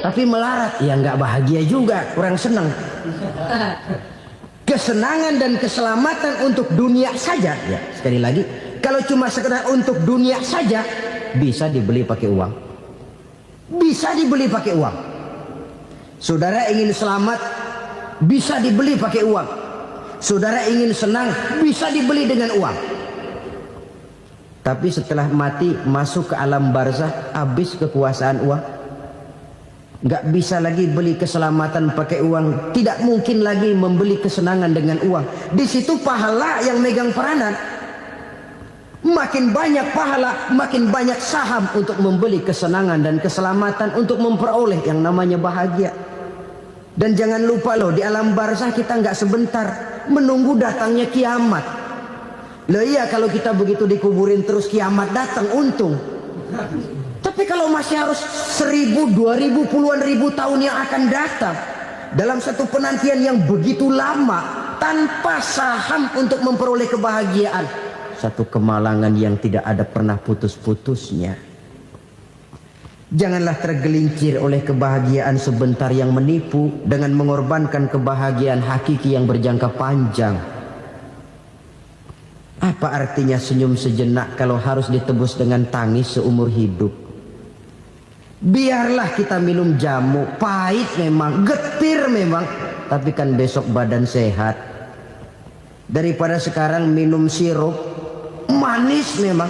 tapi melarat, ya nggak bahagia juga, kurang senang. Kesenangan dan keselamatan untuk dunia saja, ya sekali lagi, kalau cuma sekedar untuk dunia saja, bisa dibeli pakai uang. Bisa dibeli pakai uang. Saudara ingin selamat, bisa dibeli pakai uang. Saudara ingin senang, bisa dibeli dengan uang. Tapi setelah mati, masuk ke alam barzah, habis kekuasaan uang. Nggak bisa lagi beli keselamatan pakai uang. Tidak mungkin lagi membeli kesenangan dengan uang. Di situ pahala yang megang peranan. Makin banyak pahala, makin banyak saham untuk membeli kesenangan dan keselamatan, untuk memperoleh yang namanya bahagia. Dan jangan lupa loh, di alam barzah kita nggak sebentar, menunggu datangnya kiamat. Loh iya, kalau kita begitu dikuburin terus kiamat datang, untung. Tapi kalau masih harus 1000, 2000, puluhan ribu tahun yang akan datang, dalam satu penantian yang begitu lama, tanpa saham untuk memperoleh kebahagiaan, satu kemalangan yang tidak ada pernah putus-putusnya. Janganlah tergelincir oleh kebahagiaan sebentar yang menipu dengan mengorbankan kebahagiaan hakiki yang berjangka panjang. Apa artinya senyum sejenak kalau harus ditebus dengan tangis seumur hidup? Biarlah kita minum jamu, pahit memang, getir memang, tapi kan besok badan sehat. Daripada sekarang minum sirup, manis memang,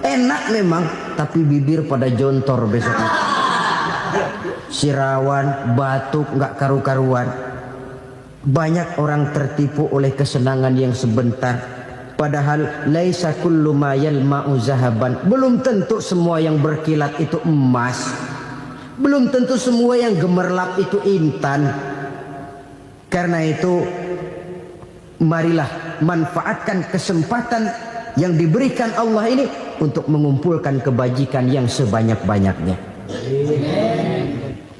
enak memang, tapi bibir pada jontor besoknya. Sirawan, batuk, nggak karu-karuan. Banyak orang tertipu oleh kesenangan yang sebentar. Padahal laisa kullu ma yalma'u zahaban. Belum tentu semua yang berkilat itu emas. Belum tentu semua yang gemerlap itu intan. Karena itu, marilah manfaatkan kesempatan yang diberikan Allah ini untuk mengumpulkan kebajikan yang sebanyak-banyaknya.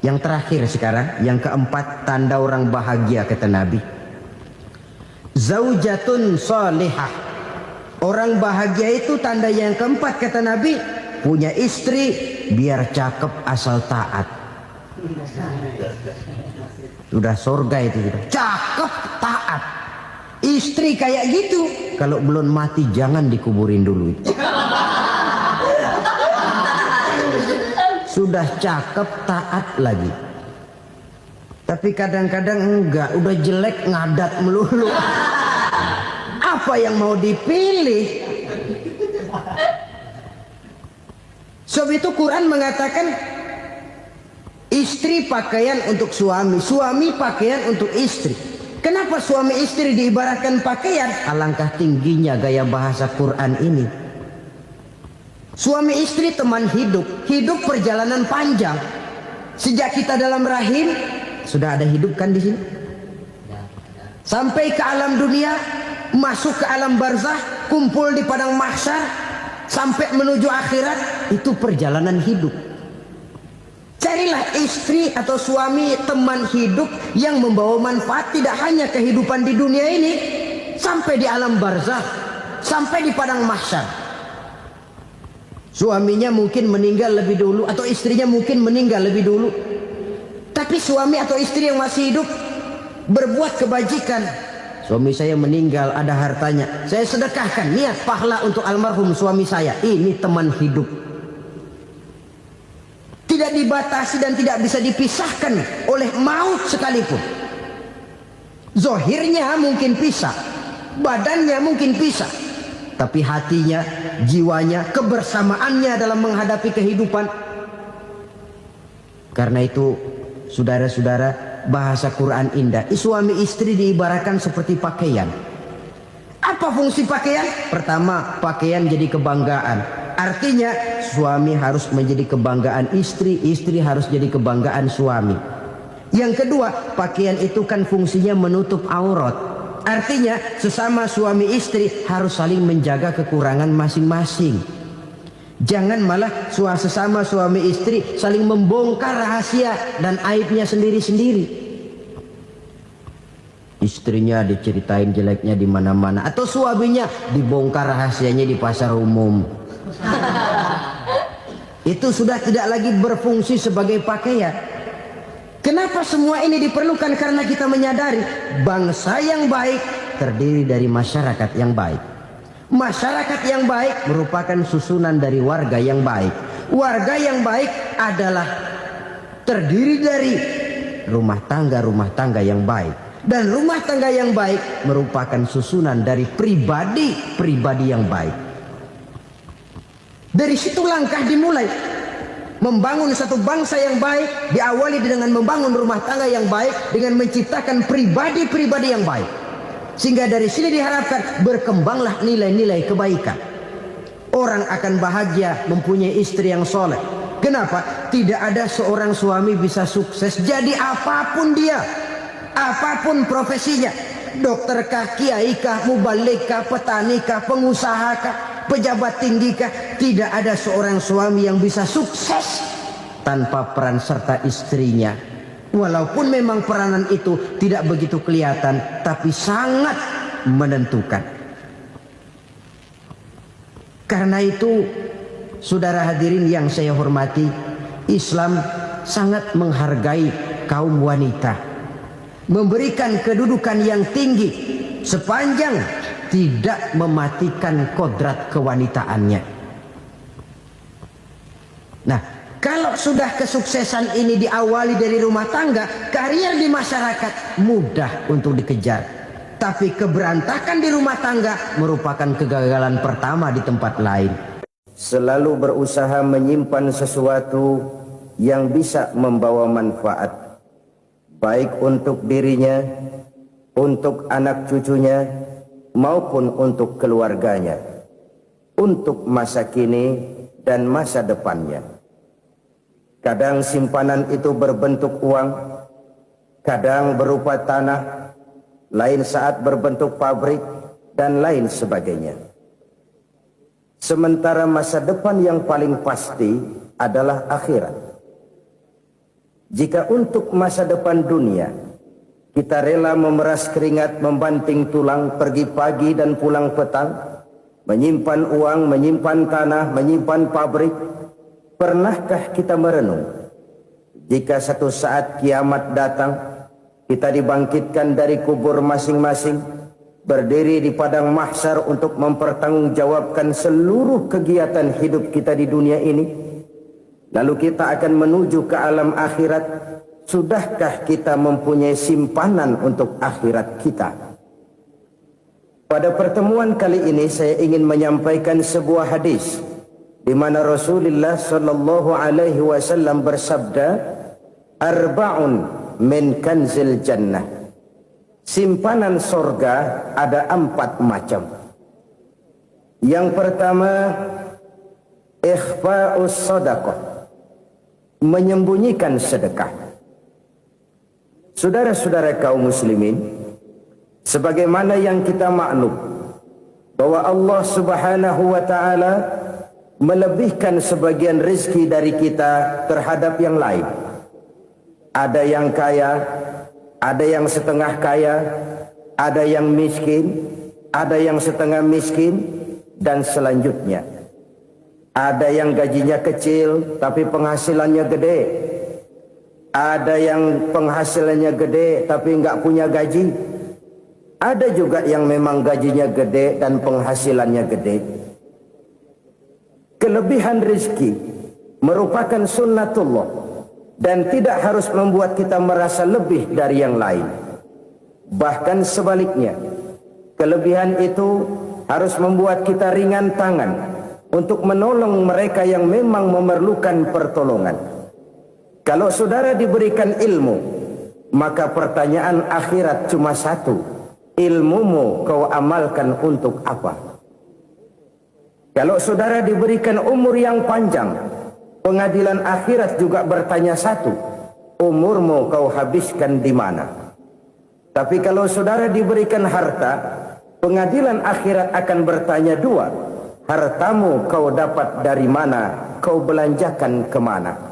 Yang terakhir sekarang, yang keempat, tanda orang bahagia kata Nabi. Zaujatun salihah. Orang bahagia itu tanda yang keempat kata Nabi, punya istri biar cakep asal taat. Sudah surga itu, cakep taat. Istri kayak gitu, kalau belum mati jangan dikuburin dulu. Sudah cakep taat lagi. Tapi kadang-kadang enggak, udah jelek ngadat melulu. Apa yang mau dipilih? Sebab itu Quran mengatakan istri pakaian untuk suami, suami pakaian untuk istri. Kenapa suami istri diibaratkan pakaian? Alangkah tingginya gaya bahasa Quran ini. Suami istri teman hidup, hidup perjalanan panjang. Sejak kita dalam rahim sudah ada hidup kan di sini. Sampai ke alam dunia, masuk ke alam barzah, kumpul di padang mahsyar, sampai menuju akhirat, itu perjalanan hidup. Carilah istri atau suami teman hidup yang membawa manfaat tidak hanya kehidupan di dunia ini, sampai di alam barzah, sampai di padang mahsyar. Suaminya mungkin meninggal lebih dulu, atau istrinya mungkin meninggal lebih dulu, tapi suami atau istri yang masih hidup berbuat kebajikan. Suami saya meninggal, ada hartanya, saya sedekahkan, niat pahala untuk almarhum suami saya. Ini teman hidup. Tidak dibatasi dan tidak bisa dipisahkan oleh maut sekalipun. Zohirnya mungkin pisah, badannya mungkin pisah, tapi hatinya, jiwanya, kebersamaannya dalam menghadapi kehidupan. Karena itu, saudara-saudara, bahasa Quran indah. Suami istri diibaratkan seperti pakaian. Apa fungsi pakaian? Pertama, pakaian jadi kebanggaan. Artinya suami harus menjadi kebanggaan istri, istri harus jadi kebanggaan suami. Yang kedua, pakaian itu kan fungsinya menutup aurat. Artinya sesama suami istri harus saling menjaga kekurangan masing-masing. Jangan malah sesama suami istri saling membongkar rahasia dan aibnya sendiri-sendiri. Istrinya diceritain jeleknya di mana-mana, atau suaminya dibongkar rahasianya di pasar umum. Itu sudah tidak lagi berfungsi sebagai pakaian. Kenapa semua ini diperlukan? Karena kita menyadari bangsa yang baik terdiri dari masyarakat yang baik. Masyarakat yang baik merupakan susunan dari warga yang baik. Warga yang baik adalah terdiri dari rumah tangga yang baik. Dan rumah tangga yang baik merupakan susunan dari pribadi yang baik. Dari situ langkah dimulai. Membangun satu bangsa yang baik diawali dengan membangun rumah tangga yang baik, dengan menciptakan pribadi-pribadi yang baik. Sehingga dari sini diharapkan berkembanglah nilai-nilai kebaikan. Orang akan bahagia mempunyai istri yang soleh. Kenapa? Tidak ada seorang suami bisa sukses jadi apapun dia, apapun profesinya. Dokterkah, kiaikah, mubalikah, petanikah, pengusahakah, pejabat tinggikah, tidak ada seorang suami yang bisa sukses tanpa peran serta istrinya. Walaupun memang peranan itu tidak begitu kelihatan, tapi sangat menentukan. Karena itu, saudara hadirin yang saya hormati, Islam sangat menghargai kaum wanita, memberikan kedudukan yang tinggi sepanjang tidak mematikan kodrat kewanitaannya. Nah, kalau sudah kesuksesan ini diawali dari rumah tangga, karier di masyarakat mudah untuk dikejar. Tapi keberantakan di rumah tangga merupakan kegagalan pertama di tempat lain. Selalu berusaha menyimpan sesuatu yang bisa membawa manfaat, baik untuk dirinya, untuk anak cucunya, maupun untuk keluarganya, untuk masa kini dan masa depannya. Kadang simpanan itu berbentuk uang, kadang berupa tanah, lain saat berbentuk pabrik, dan lain sebagainya. Sementara masa depan yang paling pasti adalah akhirat. Jika untuk masa depan dunia kita rela memeras keringat, membanting tulang, pergi pagi dan pulang petang, menyimpan uang, menyimpan tanah, menyimpan pabrik, pernahkah kita merenung jika satu saat kiamat datang, kita dibangkitkan dari kubur masing-masing, berdiri di padang mahsyar untuk mempertanggungjawabkan seluruh kegiatan hidup kita di dunia ini, lalu kita akan menuju ke alam akhirat. Sudahkah kita mempunyai simpanan untuk akhirat kita? Pada pertemuan kali ini saya ingin menyampaikan sebuah hadis di mana Rasulullah sallallahu alaihi wasallam bersabda, "Arba'un min kanzil jannah." Simpanan sorga ada 4 macam. Yang pertama, ikhfa'us sadaqah, menyembunyikan sedekah. Saudara-saudara kaum muslimin, sebagaimana yang kita maklum bahwa Allah Subhanahu wa taala melebihkan sebagian rezeki dari kita terhadap yang lain. Ada yang kaya, ada yang setengah kaya, ada yang miskin, ada yang setengah miskin, dan selanjutnya. Ada yang gajinya kecil tapi penghasilannya gede. Ada yang penghasilannya gede tapi nggak punya gaji. Ada juga yang memang gajinya gede dan penghasilannya gede. Kelebihan rezeki merupakan sunnatullah dan tidak harus membuat kita merasa lebih dari yang lain. Bahkan sebaliknya, kelebihan itu harus membuat kita ringan tangan untuk menolong mereka yang memang memerlukan pertolongan. Kalau saudara diberikan ilmu, maka pertanyaan akhirat cuma satu: ilmumu kau amalkan untuk apa? Kalau saudara diberikan umur yang panjang, pengadilan akhirat juga bertanya satu: umurmu kau habiskan di mana? Tapi kalau saudara diberikan harta, pengadilan akhirat akan bertanya 2: hartamu kau dapat dari mana? Kau belanjakan kemana?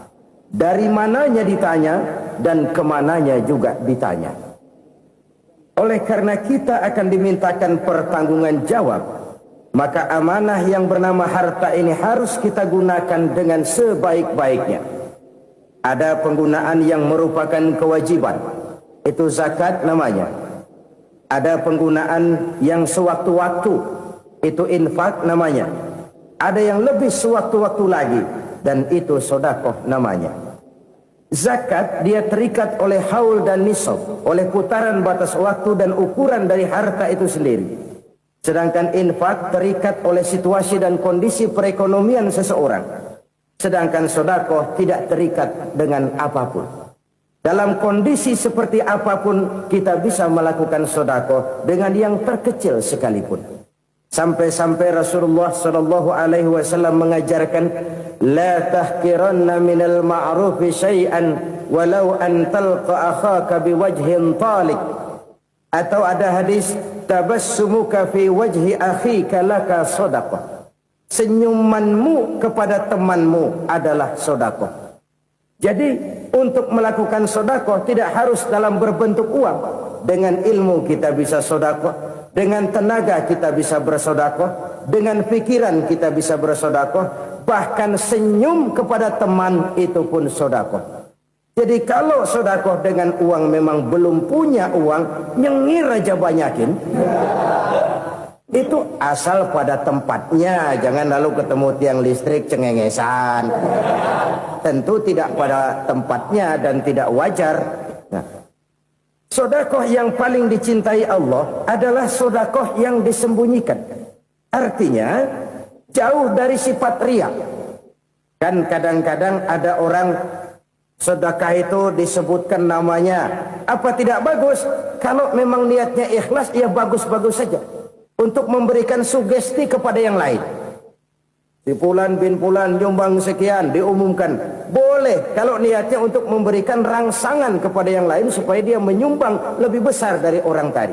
Dari mananya ditanya dan kemananya juga ditanya. Oleh karena kita akan dimintakan pertanggungan jawab, maka amanah yang bernama harta ini harus kita gunakan dengan sebaik-baiknya. Ada penggunaan yang merupakan kewajiban, itu zakat namanya. Ada penggunaan yang sewaktu-waktu, itu infak namanya. Ada yang lebih sewaktu-waktu lagi, dan itu sedekah namanya. Zakat dia terikat oleh haul dan nisab, oleh putaran batas waktu dan ukuran dari harta itu sendiri. Sedangkan infak terikat oleh situasi dan kondisi perekonomian seseorang. Sedangkan sedekah tidak terikat dengan apapun. Dalam kondisi seperti apapun kita bisa melakukan sedekah dengan yang terkecil sekalipun. Sampai-sampai Rasulullah sallallahu alaihi wasallam mengajarkan, la tahqiranna minal ma'rufi syai'an walau an talqa akhaka biwajhin talik. Atau ada hadis, tabassumuka fi wajhi akhika laka sedekah. Senyumanmu kepada temanmu adalah sedekah. Jadi untuk melakukan sedekah tidak harus dalam berbentuk uang. Dengan ilmu kita bisa sedekah, dengan tenaga kita bisa bersedekah, dengan pikiran kita bisa bersedekah, bahkan senyum kepada teman itu pun sedekah. Jadi kalau sedekah dengan uang memang belum punya uang, nyengir aja banyakin. Itu asal pada tempatnya, jangan lalu ketemu tiang listrik cengengesan. Tentu tidak pada tempatnya dan tidak wajar. Nah, sedekah yang paling dicintai Allah adalah sedekah yang disembunyikan. Artinya jauh dari sifat riya. Kan kadang-kadang ada orang sedekah itu disebutkan namanya. Apa tidak bagus? Kalau memang niatnya ikhlas, ya bagus-bagus saja. Untuk memberikan sugesti kepada yang lain. Si Fulan bin Fulan nyumbang sekian, diumumkan. Boleh kalau niatnya untuk memberikan rangsangan kepada yang lain supaya dia menyumbang lebih besar dari orang tadi.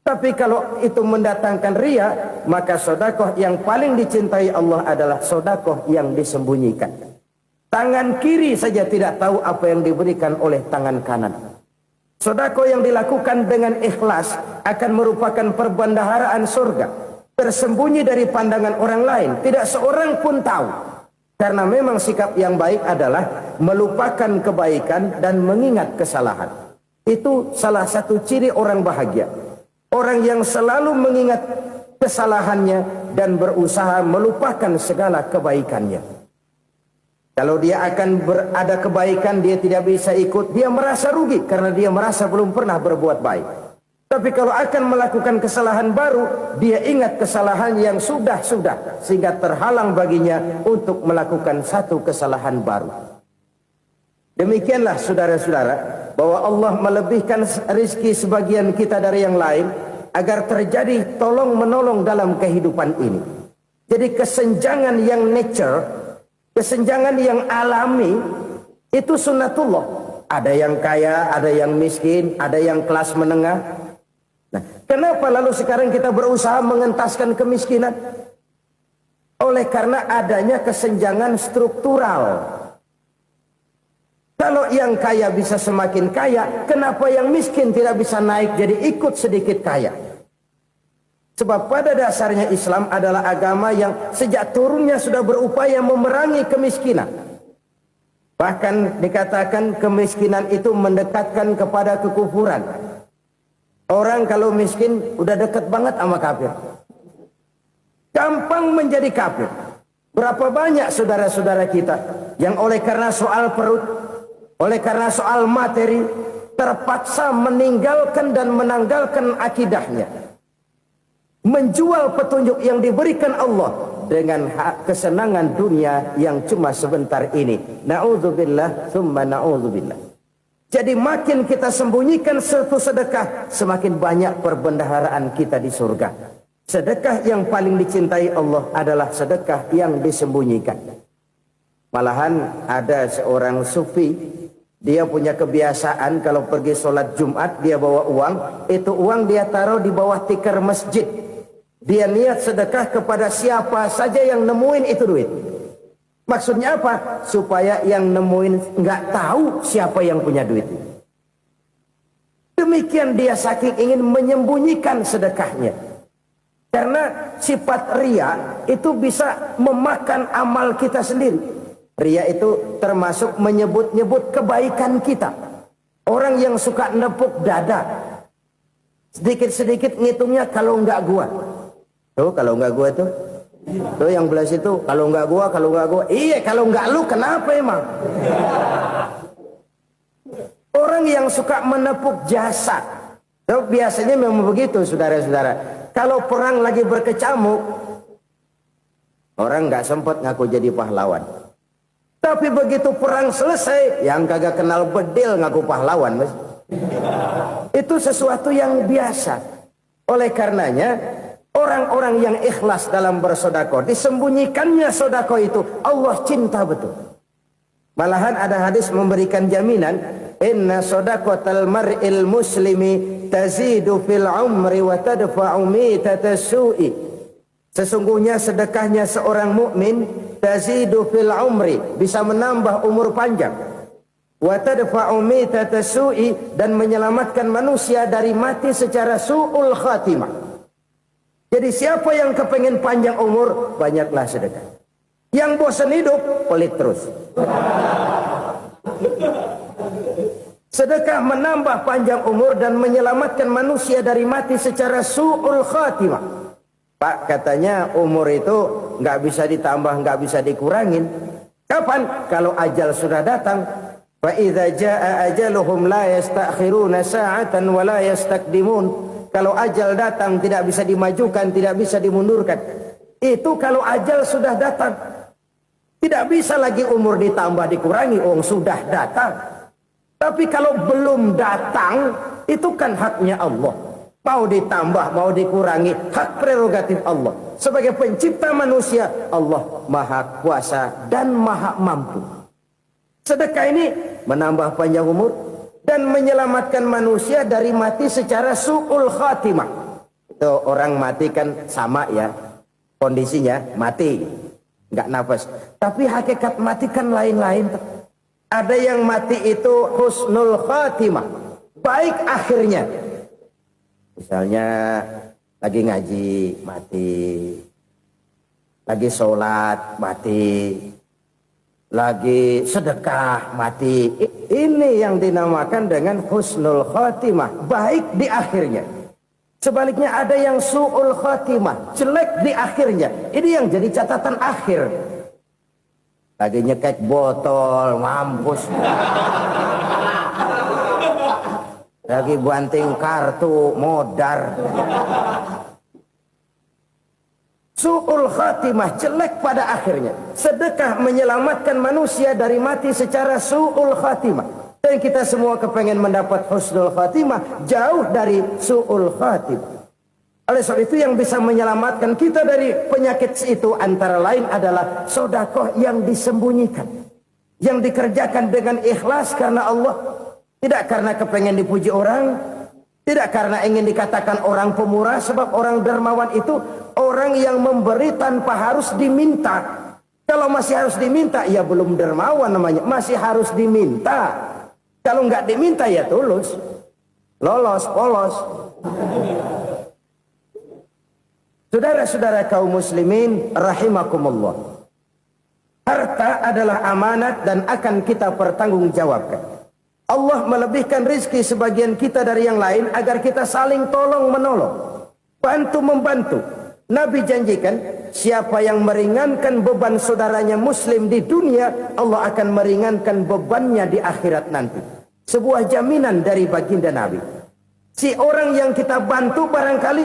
Tapi kalau itu mendatangkan riya, maka sedekah yang paling dicintai Allah adalah sedekah yang disembunyikan. Tangan kiri saja tidak tahu apa yang diberikan oleh tangan kanan. Sedekah yang dilakukan dengan ikhlas akan merupakan perbendaharaan surga, tersembunyi dari pandangan orang lain, tidak seorang pun tahu. Karena memang sikap yang baik adalah melupakan kebaikan dan mengingat kesalahan. Itu salah satu ciri orang bahagia. Orang yang selalu mengingat kesalahannya dan berusaha melupakan segala kebaikannya. Kalau dia akan ada kebaikan, dia tidak bisa ikut, dia merasa rugi karena dia merasa belum pernah berbuat baik. Tapi kalau akan melakukan kesalahan baru, dia ingat kesalahan yang sudah-sudah, sehingga terhalang baginya untuk melakukan satu kesalahan baru. Demikianlah saudara-saudara, bahwa Allah melebihkan rizki sebagian kita dari yang lain, agar terjadi tolong-menolong dalam kehidupan ini. Jadi kesenjangan yang nature, kesenjangan yang alami, itu sunnatullah. Ada yang kaya, ada yang miskin, ada yang kelas menengah. Nah, kenapa lalu sekarang kita berusaha mengentaskan kemiskinan? Oleh karena adanya kesenjangan struktural. Kalau yang kaya bisa semakin kaya, kenapa yang miskin tidak bisa naik jadi ikut sedikit kaya? Sebab pada dasarnya Islam adalah agama yang sejak turunnya sudah berupaya memerangi kemiskinan. Bahkan dikatakan kemiskinan itu mendekatkan kepada kekufuran. Orang kalau miskin udah dekat banget sama kafir. Gampang menjadi kafir. Berapa banyak saudara-saudara kita yang oleh karena soal perut, oleh karena soal materi, terpaksa meninggalkan dan menanggalkan akidahnya. Menjual petunjuk yang diberikan Allah dengan kesenangan dunia yang cuma sebentar ini. Na'udzubillah, thumma na'udzubillah. Jadi makin kita sembunyikan satu sedekah, semakin banyak perbendaharaan kita di surga. Sedekah yang paling dicintai Allah adalah sedekah yang disembunyikan. Malahan ada seorang sufi, dia punya kebiasaan kalau pergi sholat Jumat dia bawa uang, itu uang dia taruh di bawah tikar masjid. Dia niat sedekah kepada siapa saja yang nemuin itu duit. Maksudnya apa? Supaya yang nemuin nggak tahu siapa yang punya duit. Demikian dia saking ingin menyembunyikan sedekahnya. Karena sifat riya itu bisa memakan amal kita sendiri. Ria itu termasuk menyebut-nyebut kebaikan kita. Orang yang suka nepuk dada, sedikit-sedikit ngitungnya kalau enggak gua. Tuh kalau enggak gua tuh. Tuh yang belah situ, kalau enggak gua. Iya kalau enggak lu kenapa emang? Orang yang suka menepuk jasad. Tuh biasanya memang begitu saudara-saudara. Kalau perang lagi berkecamuk, orang enggak sempat ngaku jadi pahlawan. Tapi begitu perang selesai, yang kagak kenal bedil ngaku pahlawan, Mas. Itu sesuatu yang biasa. Oleh karenanya, orang-orang yang ikhlas dalam bersedekah, disembunyikannya sedekah itu, Allah cinta betul. Malahan ada hadis memberikan jaminan, inna sedaqatal mar'il muslimi tazidu fil umri wa tadfa'u mitatas su'i. Sesungguhnya sedekahnya seorang mukmin tazidu fil umri, bisa menambah umur panjang. Wa tadfa'u mitatas su'i, dan menyelamatkan manusia dari mati secara su'ul khatimah. Jadi siapa yang kepengen panjang umur, banyaklah sedekah. Yang bosan hidup, pelit terus. Sedekah menambah panjang umur dan menyelamatkan manusia dari mati secara su'ul khatimah. Pak, katanya umur itu nggak bisa ditambah, nggak bisa dikurangin. Kapan? Kalau ajal sudah datang. Fa idza jaa ajaluhum la yastakhiruna sa'atan wa la yastakdimun. Kalau ajal datang tidak bisa dimajukan, tidak bisa dimundurkan. Itu kalau ajal sudah datang. Tidak bisa lagi umur ditambah dikurangi, sudah datang. Tapi kalau belum datang, itu kan haknya Allah. Mau ditambah, mau dikurangi, hak prerogatif Allah. Sebagai pencipta manusia, Allah maha kuasa dan maha mampu. Sedekah ini menambah panjang umur dan menyelamatkan manusia dari mati secara su'ul khatimah. Itu orang mati kan sama ya, kondisinya mati, nggak nafas. Tapi hakikat mati kan lain-lain. Ada yang mati itu husnul khatimah, baik akhirnya. Misalnya lagi ngaji mati, lagi sholat mati, lagi sedekah mati. Ini yang dinamakan dengan husnul khatimah, baik di akhirnya. Sebaliknya ada yang su'ul khatimah, jelek di akhirnya. Ini yang jadi catatan akhir. Lagi nyekek botol, mampus. Lagi banting kartu, modar. Su'ul khatimah, jelek pada akhirnya. Sedekah menyelamatkan manusia dari mati secara su'ul khatimah. Dan kita semua kepengen mendapat husnul khatimah, jauh dari su'ul khatimah. Oleh sebab itu yang bisa menyelamatkan kita dari penyakit itu antara lain adalah sedekah yang disembunyikan. Yang dikerjakan dengan ikhlas karena Allah. Tidak karena kepengen dipuji orang. Tidak karena ingin dikatakan orang pemurah. Sebab orang dermawan itu orang yang memberi tanpa harus diminta. Kalau masih harus diminta, ya belum dermawan namanya. Masih harus diminta. Kalau nggak diminta ya tulus. Lolos, polos. Saudara-saudara kaum muslimin rahimakumullah. Harta adalah amanat dan akan kita pertanggungjawabkan. Allah melebihkan rizki sebagian kita dari yang lain agar kita saling tolong menolong, bantu membantu. Nabi janjikan siapa yang meringankan beban saudaranya muslim di dunia, Allah akan meringankan bebannya di akhirat nanti. Sebuah jaminan dari baginda Nabi. Si orang yang kita bantu barangkali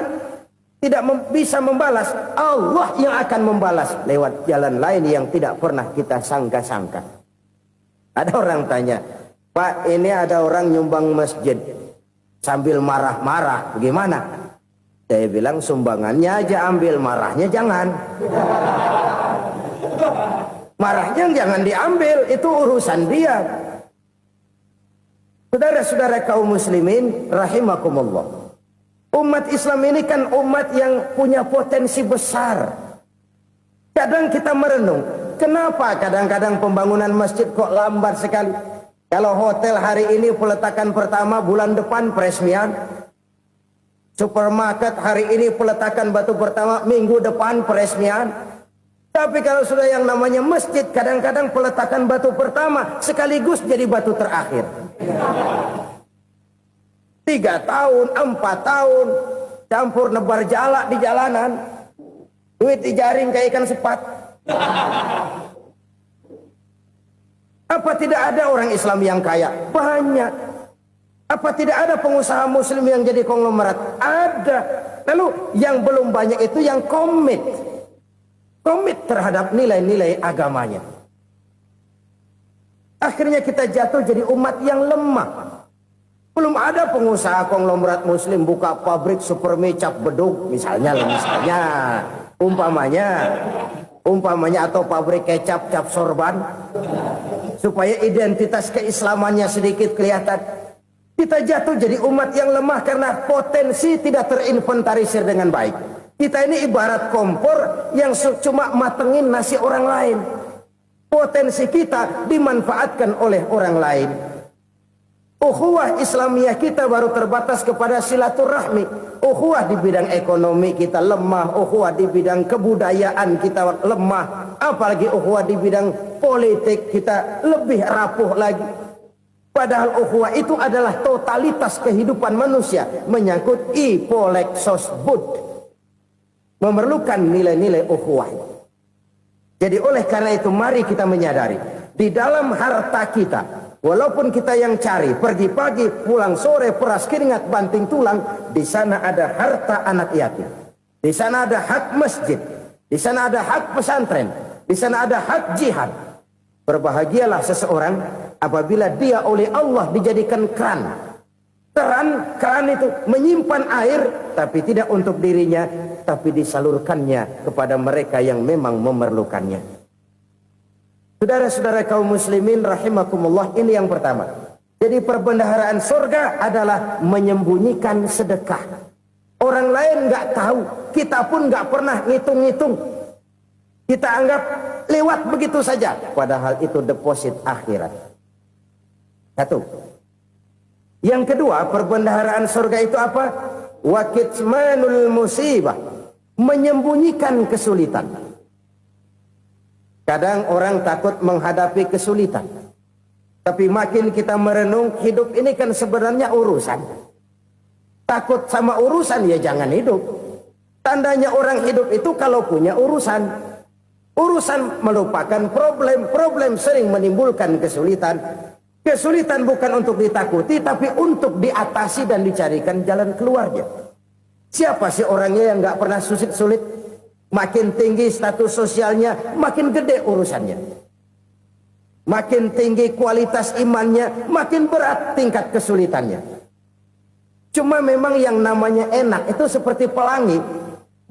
tidak bisa membalas, Allah yang akan membalas lewat jalan lain yang tidak pernah kita sangka-sangka. Ada orang tanya, Pak, ini ada orang nyumbang masjid sambil marah-marah, bagaimana? Saya bilang sumbangannya aja ambil, marahnya jangan. Marahnya jangan diambil, itu urusan dia. Saudara-saudara kaum muslimin rahimakumullah. Umat Islam ini kan umat yang punya potensi besar. Kadang kita merenung, kenapa kadang-kadang pembangunan masjid kok lambat sekali? Kalau hotel hari ini peletakan pertama, bulan depan peresmian. Supermarket hari ini peletakan batu pertama, minggu depan peresmian. Tapi kalau sudah yang namanya masjid, kadang-kadang peletakan batu pertama sekaligus jadi batu terakhir. 3 tahun, 4 tahun, campur nebar jalak di jalanan, duit dijaring kayak ikan sepat. Apa tidak ada orang Islam yang kaya? Banyak. Apa tidak ada pengusaha muslim yang jadi konglomerat? Ada. Lalu yang belum banyak itu yang komit terhadap nilai-nilai agamanya. Akhirnya kita jatuh jadi umat yang lemah. Belum ada pengusaha konglomerat muslim buka pabrik super mie cap beduk misalnya umpamanya atau pabrik kecap cap sorban supaya identitas keislamannya sedikit kelihatan. Kita jatuh jadi umat yang lemah karena potensi tidak terinventarisir dengan baik. Kita ini ibarat kompor yang cuma matengin nasi orang lain. Potensi kita dimanfaatkan oleh orang lain. Ukhuwah Islamiyah kita baru terbatas kepada silaturahmi. Ukhuwah di bidang ekonomi kita lemah. Ukhuwah di bidang kebudayaan kita lemah. Apalagi ukhuwah di bidang politik kita lebih rapuh lagi. Padahal ukhuwah itu adalah totalitas kehidupan manusia. Menyangkut ipoleksos bud. Memerlukan nilai-nilai ukhuwah. Jadi oleh karena itu mari kita menyadari. Di dalam harta kita. Walaupun kita yang cari, pergi pagi, pulang sore, peras keringat, banting tulang, di sana ada harta anak yatim. Di sana ada hak masjid. Di sana ada hak pesantren. Di sana ada hak jihad. Berbahagialah seseorang apabila dia oleh Allah dijadikan keran. Keran itu menyimpan air, tapi tidak untuk dirinya, tapi disalurkannya kepada mereka yang memang memerlukannya. Saudara-saudara kaum muslimin rahimakumullah, ini yang pertama. Jadi perbendaharaan surga adalah menyembunyikan sedekah. Orang lain nggak tahu, kita pun nggak pernah ngitung-ngitung. Kita anggap lewat begitu saja, padahal itu deposit akhirat. Satu. Yang kedua, perbendaharaan surga itu apa? Wa kitmanul musibah, menyembunyikan kesulitan. Kadang orang takut menghadapi kesulitan. Tapi makin kita merenung, hidup ini kan sebenarnya urusan. Takut sama urusan, ya jangan hidup. Tandanya orang hidup itu kalau punya urusan. Urusan melupakan problem. Problem sering menimbulkan kesulitan. Kesulitan bukan untuk ditakuti, tapi untuk diatasi dan dicarikan jalan keluarnya. Siapa sih orangnya yang nggak pernah sulit-sulit? Makin tinggi status sosialnya, makin gede urusannya. Makin tinggi kualitas imannya, makin berat tingkat kesulitannya. Cuma memang yang namanya enak itu seperti pelangi.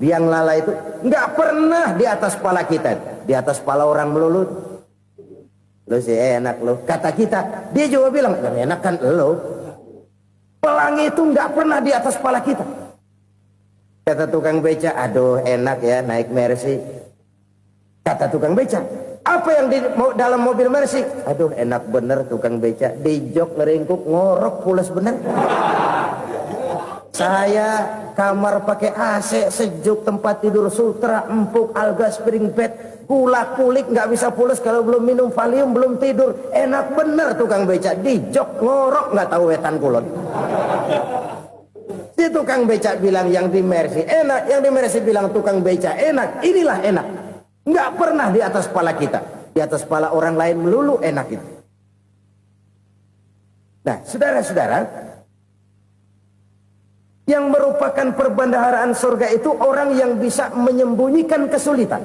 Biang lala itu nggak pernah di atas kepala kita, di atas kepala orang melulu. Lo sih enak lo, kata kita. Dia juga bilang, enak kan lo. Pelangi itu nggak pernah di atas kepala kita. Kata tukang beca, aduh enak ya naik Mercy. Kata tukang beca, apa yang di dalam mobil Mercy? Aduh enak bener tukang beca, di jok ngeringkuk ngorok pulas bener. Saya kamar pakai AC, sejuk, tempat tidur sutra, empuk, alga, spring bed, kulak kulik nggak bisa pulas kalau belum minum Valium, belum tidur. Enak bener tukang beca, di jok ngorok nggak tahu wetan kulon. Si tukang beca bilang yang di Mercy enak, yang di Mercy bilang tukang beca enak. Inilah enak. Nggak pernah di atas kepala kita. Di atas kepala orang lain melulu enak itu. Nah, saudara-saudara, yang merupakan perbendaharaan surga itu orang yang bisa menyembunyikan kesulitan.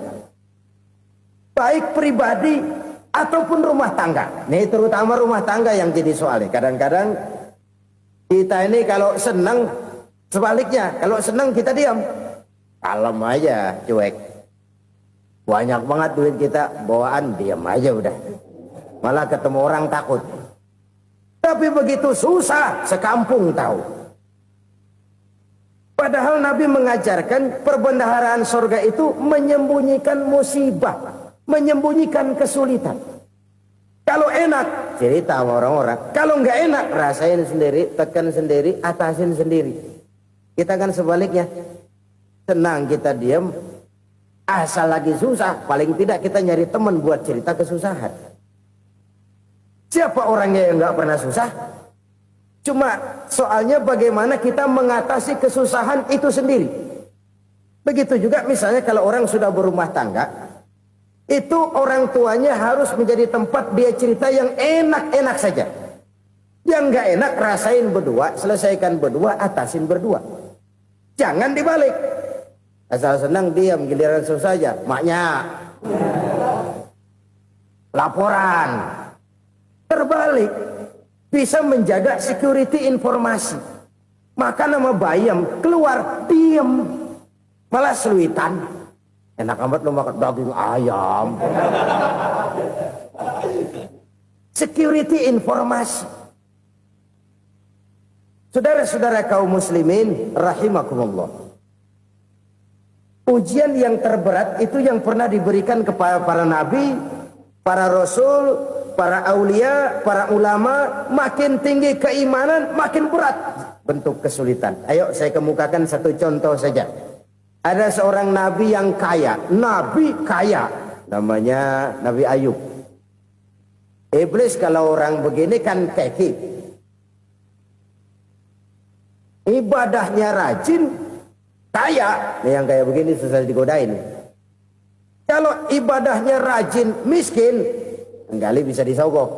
Baik pribadi ataupun rumah tangga. Nih terutama rumah tangga yang jadi soalnya. Kadang-kadang kita ini kalau senang, sebaliknya, kalau senang kita diam. Kalem aja, cuek. Banyak banget duit kita, bawaan diam aja udah. Malah ketemu orang takut. Tapi begitu susah, sekampung tahu. Padahal Nabi mengajarkan perbendaharaan surga itu menyembunyikan musibah. Menyembunyikan kesulitan. Kalau enak, cerita sama orang-orang. Kalau nggak enak, rasain sendiri, tekan sendiri, atasin sendiri. Kita kan sebaliknya. Senang kita diam, Asal lagi susah, paling tidak kita nyari teman buat cerita kesusahan. Siapa orangnya yang nggak pernah susah? Cuma soalnya bagaimana kita mengatasi kesusahan itu sendiri. Begitu juga misalnya kalau orang sudah berumah tangga, itu orang tuanya harus menjadi tempat dia cerita yang enak-enak saja. Yang nggak enak rasain berdua, selesaikan berdua, atasin berdua. Jangan dibalik. Asal senang diam, giliran susah saja. Maknya laporan. Terbalik. Bisa menjaga security informasi. Maka nama bayam keluar diam. Malah seluitan. Enak amat lo makan daging ayam. Security informasi. Saudara-saudara kaum muslimin rahimakumullah. Ujian yang terberat itu yang pernah diberikan kepada para nabi, para rasul, para aulia, para ulama. Makin tinggi keimanan, makin berat bentuk kesulitan. Ayo saya kemukakan satu contoh saja. Ada seorang nabi yang kaya, nabi kaya, namanya Nabi Ayub. Iblis kalau orang begini kan keki, ibadahnya rajin, kaya. Nih yang kayak begini susah digodain. Kalau ibadahnya rajin, miskin, kali bisa disogok.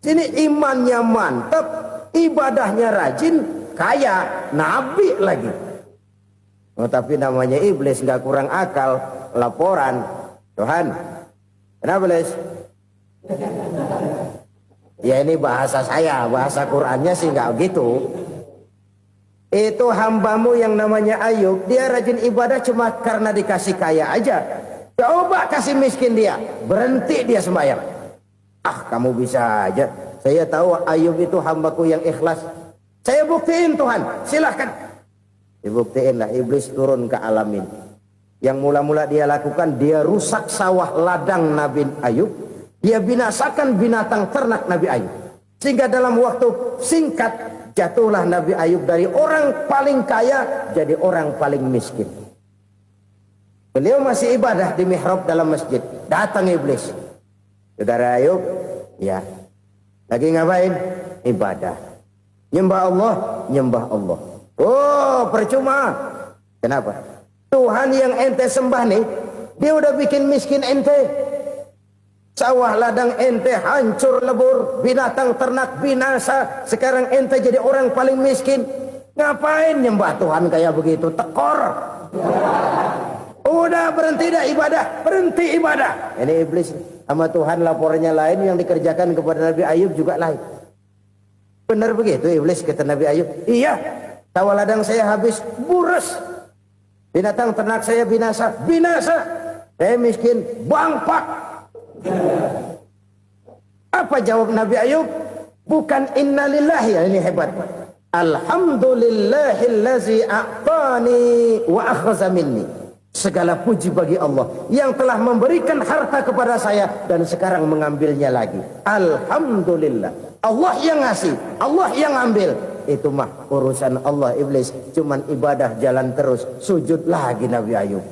Sini imannya mantap, ibadahnya rajin, kaya, nabi lagi. Oh, tapi namanya iblis nggak kurang akal. Laporan, Tuhan, kenapa iblis? Ya ini bahasa saya, bahasa Qurannya sih nggak gitu. Itu hambamu yang namanya Ayub, dia rajin ibadah cuma karena dikasih kaya aja. Coba kasih miskin dia, berhenti dia sembahyang. Ah, kamu bisa aja. Saya tahu Ayub itu hambaku yang ikhlas. Saya buktiin Tuhan, silahkan. Dibuktiinlah, iblis turun ke alam ini. Yang mula-mula dia lakukan, dia rusak sawah ladang Nabi Ayub. Dia binasakan binatang ternak Nabi Ayub. Sehingga dalam waktu singkat, jatuhlah Nabi Ayub dari orang paling kaya jadi orang paling miskin. Beliau masih ibadah di mihrab dalam masjid. Datang iblis. Saudara Ayub, ya, lagi ngapain? Ibadah. Nyembah Allah, nyembah Allah. Oh, percuma. Kenapa? Tuhan yang ente sembah nih, dia udah bikin miskin ente. Sawah ladang ente hancur lebur, binatang ternak binasa. Sekarang ente jadi orang paling miskin. Ngapain nyembah Tuhan kayak begitu? Tekor. Udah berhenti dah ibadah, berhenti ibadah. Ini iblis sama Tuhan laporannya lain, yang dikerjakan kepada Nabi Ayub juga lain. Benar begitu iblis kata Nabi Ayub? Iya, sawah ladang saya habis, buras. Binatang ternak saya binasa, binasa. Saya miskin, bangpak. Apa jawab Nabi Ayub? Bukan innalillahi, ya, ini hebat. Alhamdulillahillazi a'tani wa akhza minni. Segala puji bagi Allah yang telah memberikan harta kepada saya dan sekarang mengambilnya lagi. Alhamdulillah. Allah yang ngasih, Allah yang ambil. Itu mah urusan Allah. Iblis cuman ibadah jalan terus, sujud lagi Nabi Ayub.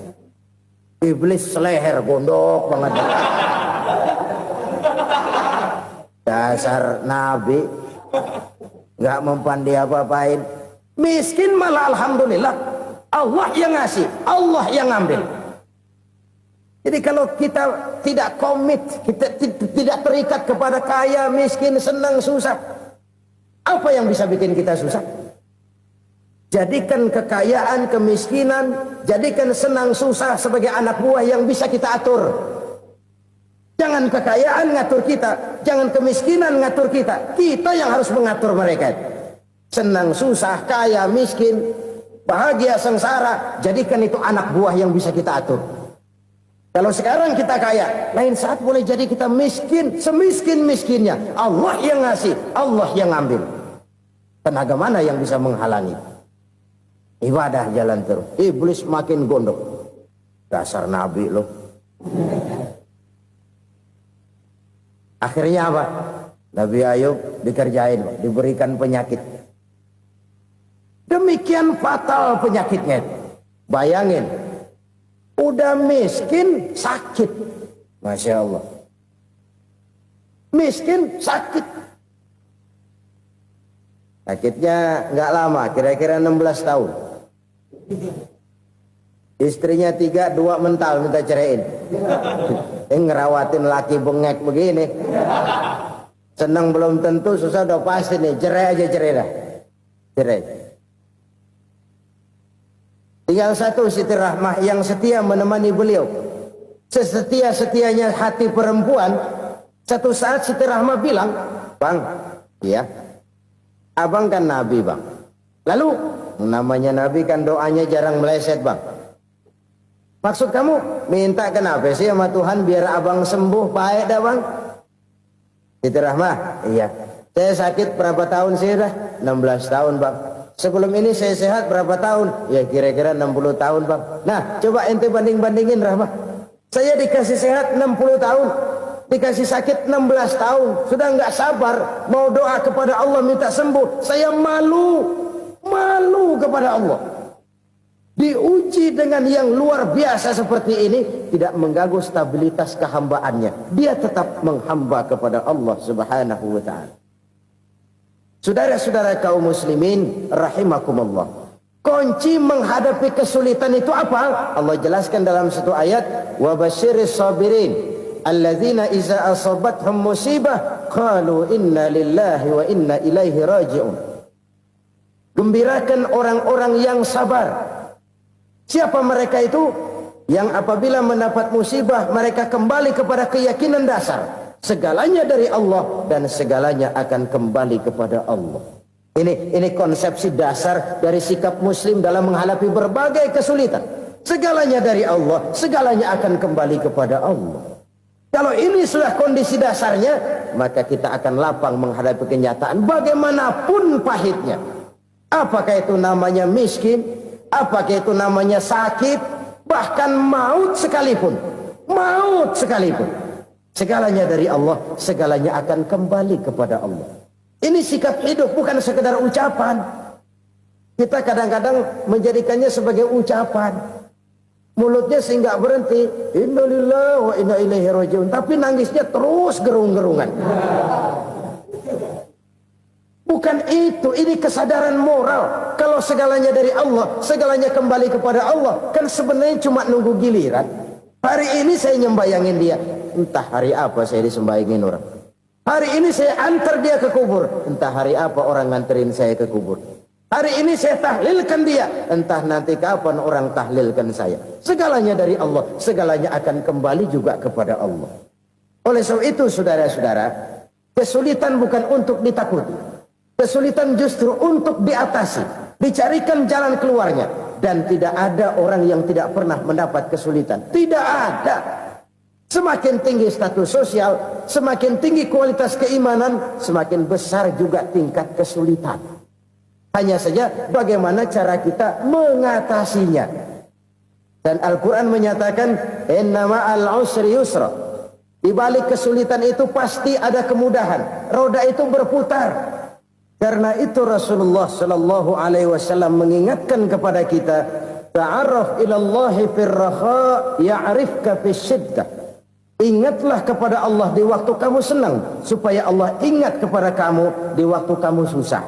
Iblis seleher gondok banget. Dasar Nabi nggak mempan dia apa-apain. Miskin malah alhamdulillah. Allah yang ngasih, Allah yang ambil. Jadi kalau kita tidak komit, kita tidak terikat kepada kaya, miskin, senang, susah, apa yang bisa bikin kita susah? Jadikan kekayaan, kemiskinan, jadikan senang, susah sebagai anak buah yang bisa kita atur. Jangan kekayaan ngatur kita, jangan kemiskinan ngatur kita. Kita yang harus mengatur mereka. Senang, susah, kaya, miskin, bahagia, sengsara, jadikan itu anak buah yang bisa kita atur. Kalau sekarang kita kaya, lain saat boleh jadi kita miskin, semiskin-miskinnya. Allah yang ngasih, Allah yang ambil. Tenaga mana yang bisa menghalangi? Ibadah jalan terus. Iblis makin gondok. Dasar Nabi loh. Akhirnya apa? Nabi Ayub dikerjain, diberikan penyakit. Demikian fatal penyakitnya. Bayangin, Udah miskin, sakit. Masya Allah. Miskin, sakit. Sakitnya nggak lama, kira-kira 16 tahun. Istrinya 3, 2 mental minta ceraiin. Ngerawatin laki bengek begini. Senang belum tentu, susah udah pasti nih. Cerai aja, cerai dah. Cerai. Tinggal satu Siti Rahmah yang setia menemani beliau. Sesetia-setianya hati perempuan. Satu saat Siti Rahmah bilang, "Bang, ya, abang kan Nabi, Bang. Lalu, namanya Nabi kan doanya jarang meleset, Bang. Maksud kamu minta kenapa sih sama Tuhan biar abang sembuh baik dah, Bang?" Siti Rahmah, "Iya. Saya sakit berapa tahun sih dah?" 16 tahun, Bang. "Sebelum ini saya sehat berapa tahun?" "Ya kira-kira 60 tahun, Bang." "Nah, coba ente banding-bandingin, Rahmah. Saya dikasih sehat 60 tahun, dikasih sakit 16 tahun. Sudah nggak sabar mau doa kepada Allah minta sembuh. Saya malu kepada Allah. Diuji dengan yang luar biasa seperti ini, tidak mengganggu stabilitas kehambaannya. Dia tetap menghamba kepada Allah Subhanahu wa ta'ala." Saudara-saudara kaum muslimin rahimakumullah, kunci menghadapi kesulitan itu apa? Allah jelaskan dalam satu ayat, "Wa basyiris sabirin alladzina iza asabathum musibah qalu inna lillahi wa inna ilaihi raji'un." Gembirakan orang-orang yang sabar. Siapa mereka itu? Yang apabila mendapat musibah mereka kembali kepada keyakinan dasar, segalanya dari Allah dan segalanya akan kembali kepada Allah. Ini konsepsi dasar dari sikap muslim dalam menghadapi berbagai kesulitan. Segalanya dari Allah, segalanya akan kembali kepada Allah. Kalau ini sudah kondisi dasarnya, maka kita akan lapang menghadapi kenyataan bagaimanapun pahitnya. Apakah itu namanya miskin? Apakah itu namanya sakit? Bahkan maut sekalipun. Maut sekalipun. Segalanya dari Allah, segalanya akan kembali kepada Allah. Ini sikap hidup, bukan sekedar ucapan. Kita kadang-kadang menjadikannya sebagai ucapan. Mulutnya sehingga berhenti, innalillahi wa inna ilaihi raji'un, tapi nangisnya terus gerung-gerungan. Bukan itu, ini kesadaran moral. Kalau segalanya dari Allah, segalanya kembali kepada Allah, kan sebenarnya cuma nunggu giliran. Hari ini saya nyembayangin dia, entah hari apa saya disembayangin orang. Hari ini saya antar dia ke kubur, entah hari apa orang nganterin saya ke kubur. Hari ini saya tahlilkan dia, entah nanti kapan orang tahlilkan saya. Segalanya dari Allah, segalanya akan kembali juga kepada Allah. Oleh sebab itu saudara-saudara, kesulitan bukan untuk ditakuti. Kesulitan justru untuk diatasi, dicarikan jalan keluarnya. Dan tidak ada orang yang tidak pernah mendapat kesulitan. Tidak ada. Semakin tinggi status sosial, semakin tinggi kualitas keimanan, semakin besar juga tingkat kesulitan. Hanya saja bagaimana cara kita mengatasinya. Dan Al-Quran menyatakan, "Inna ma'al usri yusra." Di balik kesulitan itu pasti ada kemudahan. Roda itu berputar. Karena itu Rasulullah sallallahu alaihi wasallam mengingatkan kepada kita, ta'arraf ilallahi fir raha ya'rifka fis syiddah. Ingatlah kepada Allah di waktu kamu senang, supaya Allah ingat kepada kamu di waktu kamu susah.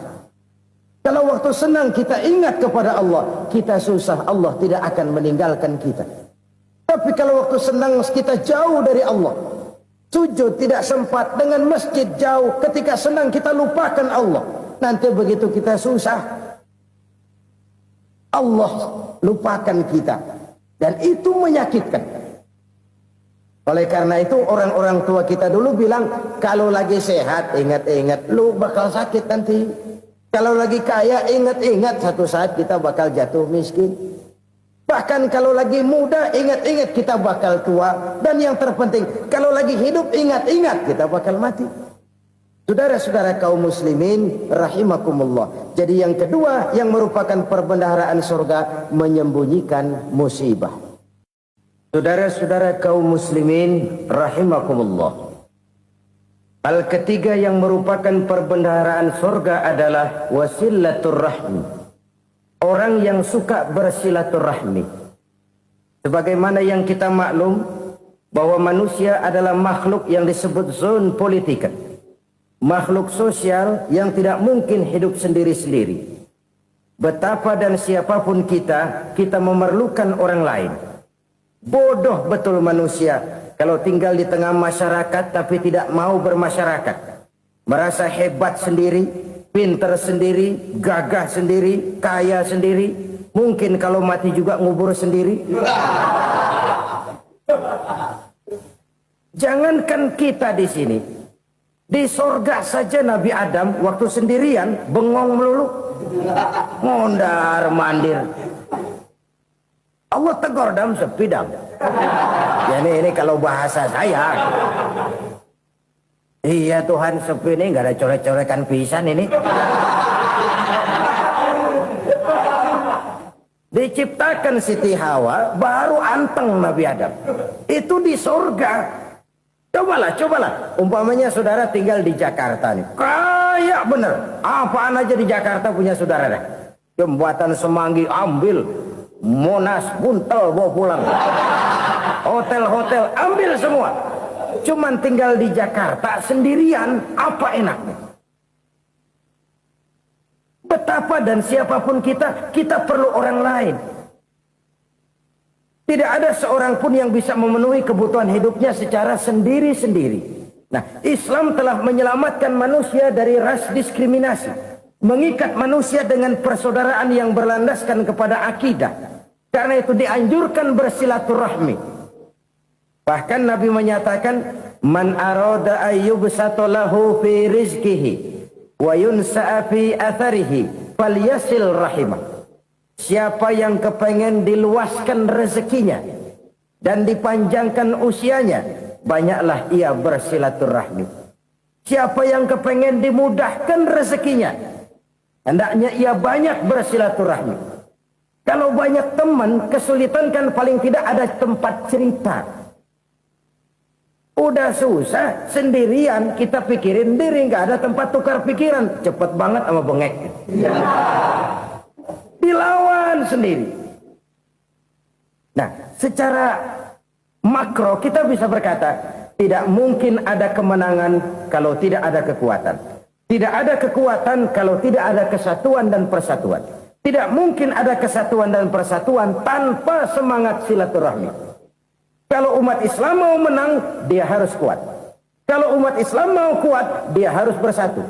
Kalau waktu senang kita ingat kepada Allah, kita susah, Allah tidak akan meninggalkan kita. Tapi kalau waktu senang kita jauh dari Allah, sujud tidak sempat, dengan masjid jauh, ketika senang kita lupakan Allah. Nanti begitu kita susah, Allah lupakan kita. Dan itu menyakitkan. Oleh karena itu orang-orang tua kita dulu bilang, kalau lagi sehat ingat-ingat lu bakal sakit nanti. Kalau lagi kaya ingat-ingat satu saat kita bakal jatuh miskin. Bahkan kalau lagi muda ingat-ingat kita bakal tua. Dan yang terpenting kalau lagi hidup ingat-ingat kita bakal mati. Saudara-saudara kaum muslimin rahimakumullah. Jadi yang kedua yang merupakan perbendaharaan surga, menyembunyikan musibah. Saudara-saudara kaum muslimin rahimakumullah. Hal ketiga yang merupakan perbendaharaan surga adalah wasilatur rahmi. Orang yang suka bersilaturahmi. Sebagaimana yang kita maklum bahwa manusia adalah makhluk yang disebut zon politika. Makhluk sosial yang tidak mungkin hidup sendiri-sendiri. Betapa dan siapapun kita memerlukan orang lain. Bodoh betul manusia kalau tinggal di tengah masyarakat tapi tidak mau bermasyarakat. Merasa hebat sendiri, pintar sendiri, gagah sendiri, kaya sendiri. Mungkin kalau mati juga ngubur sendiri. Jangankan kita di sini, di sorga saja Nabi Adam waktu sendirian bengong melulu, mondar mandir. Allah tegur dam sepidam. Ya ini kalau bahasa saya. Iya Tuhan, sepi ini nggak ada coret-corekan pisan ini. Diciptakan Siti Hawa baru anteng Nabi Adam. Itu di surga. Cobalah. Umpamanya saudara tinggal di Jakarta nih. Kayak bener. Apaan aja di Jakarta punya saudara dah. Jembatan Semanggi ambil. Monas, Buntel bawa pulang. Hotel-hotel ambil semua. Cuman tinggal di Jakarta sendirian, apa enaknya? Betapa dan siapapun kita perlu orang lain. Tidak ada seorang pun yang bisa memenuhi kebutuhan hidupnya secara sendiri-sendiri. Nah, Islam telah menyelamatkan manusia dari ras diskriminasi. Mengikat manusia dengan persaudaraan yang berlandaskan kepada akidah. Karena itu dianjurkan bersilaturahmi. Bahkan Nabi menyatakan, man arada ayyubsata lahu fi rizqihi wa yunsa'a fi atharihi falyasil rahimah. Siapa yang kepengen diluaskan rezekinya dan dipanjangkan usianya, banyaklah ia bersilaturahmi. Siapa yang kepengen dimudahkan rezekinya, hendaknya ia banyak bersilaturahmi. Kalau banyak teman, kesulitan kan paling tidak ada tempat cerita. Udah susah, sendirian kita pikirin diri, nggak ada tempat tukar pikiran. Cepet banget sama bengek. Dilawan sendiri. Nah, secara makro kita bisa berkata, tidak mungkin ada kemenangan kalau tidak ada kekuatan. Tidak ada kekuatan kalau tidak ada kesatuan dan persatuan. Tidak mungkin ada kesatuan dan persatuan tanpa semangat silaturahmi. Kalau umat Islam mau menang, dia harus kuat. Kalau umat Islam mau kuat, dia harus bersatu.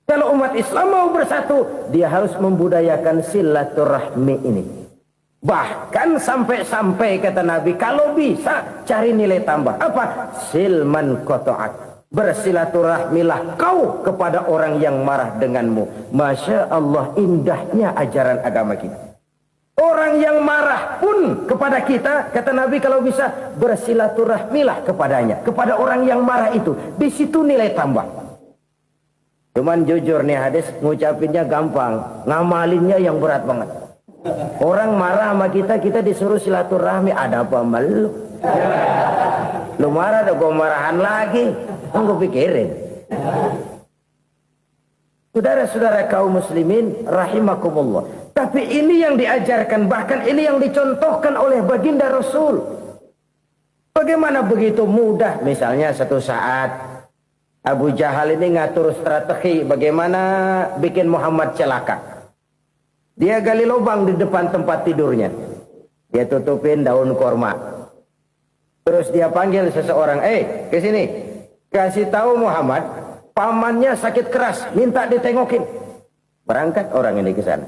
Kalau umat Islam mau bersatu, dia harus membudayakan silaturahmi ini. Bahkan sampai-sampai kata Nabi, kalau bisa cari nilai tambah. Apa? Silman qata'ak. Bersilaturahmilah kau kepada orang yang marah denganmu. Masya Allah, indahnya ajaran agama kita. Orang yang marah pun kepada kita, kata Nabi, kalau bisa bersilaturahmilah kepadanya, kepada orang yang marah itu. Di situ nilai tambah. Cuman jujur nih hadis, ngucapinnya gampang, ngamalinnya yang berat banget. Orang marah sama kita, kita disuruh silaturahmi. Ada apa malu? Lu marah, ada gue marahan lagi. Gue pikirin. Saudara-saudara kaum muslimin rahimakumullah. Tapi ini yang diajarkan, bahkan ini yang dicontohkan oleh baginda Rasul. Bagaimana begitu mudah? Misalnya satu saat Abu Jahal ini ngatur strategi bagaimana bikin Muhammad celaka. Dia gali lubang di depan tempat tidurnya. Dia tutupin daun korma. Terus dia panggil seseorang, ke sini. Kasih tahu Muhammad, pamannya sakit keras, minta ditengokin. Berangkat orang ini ke sana.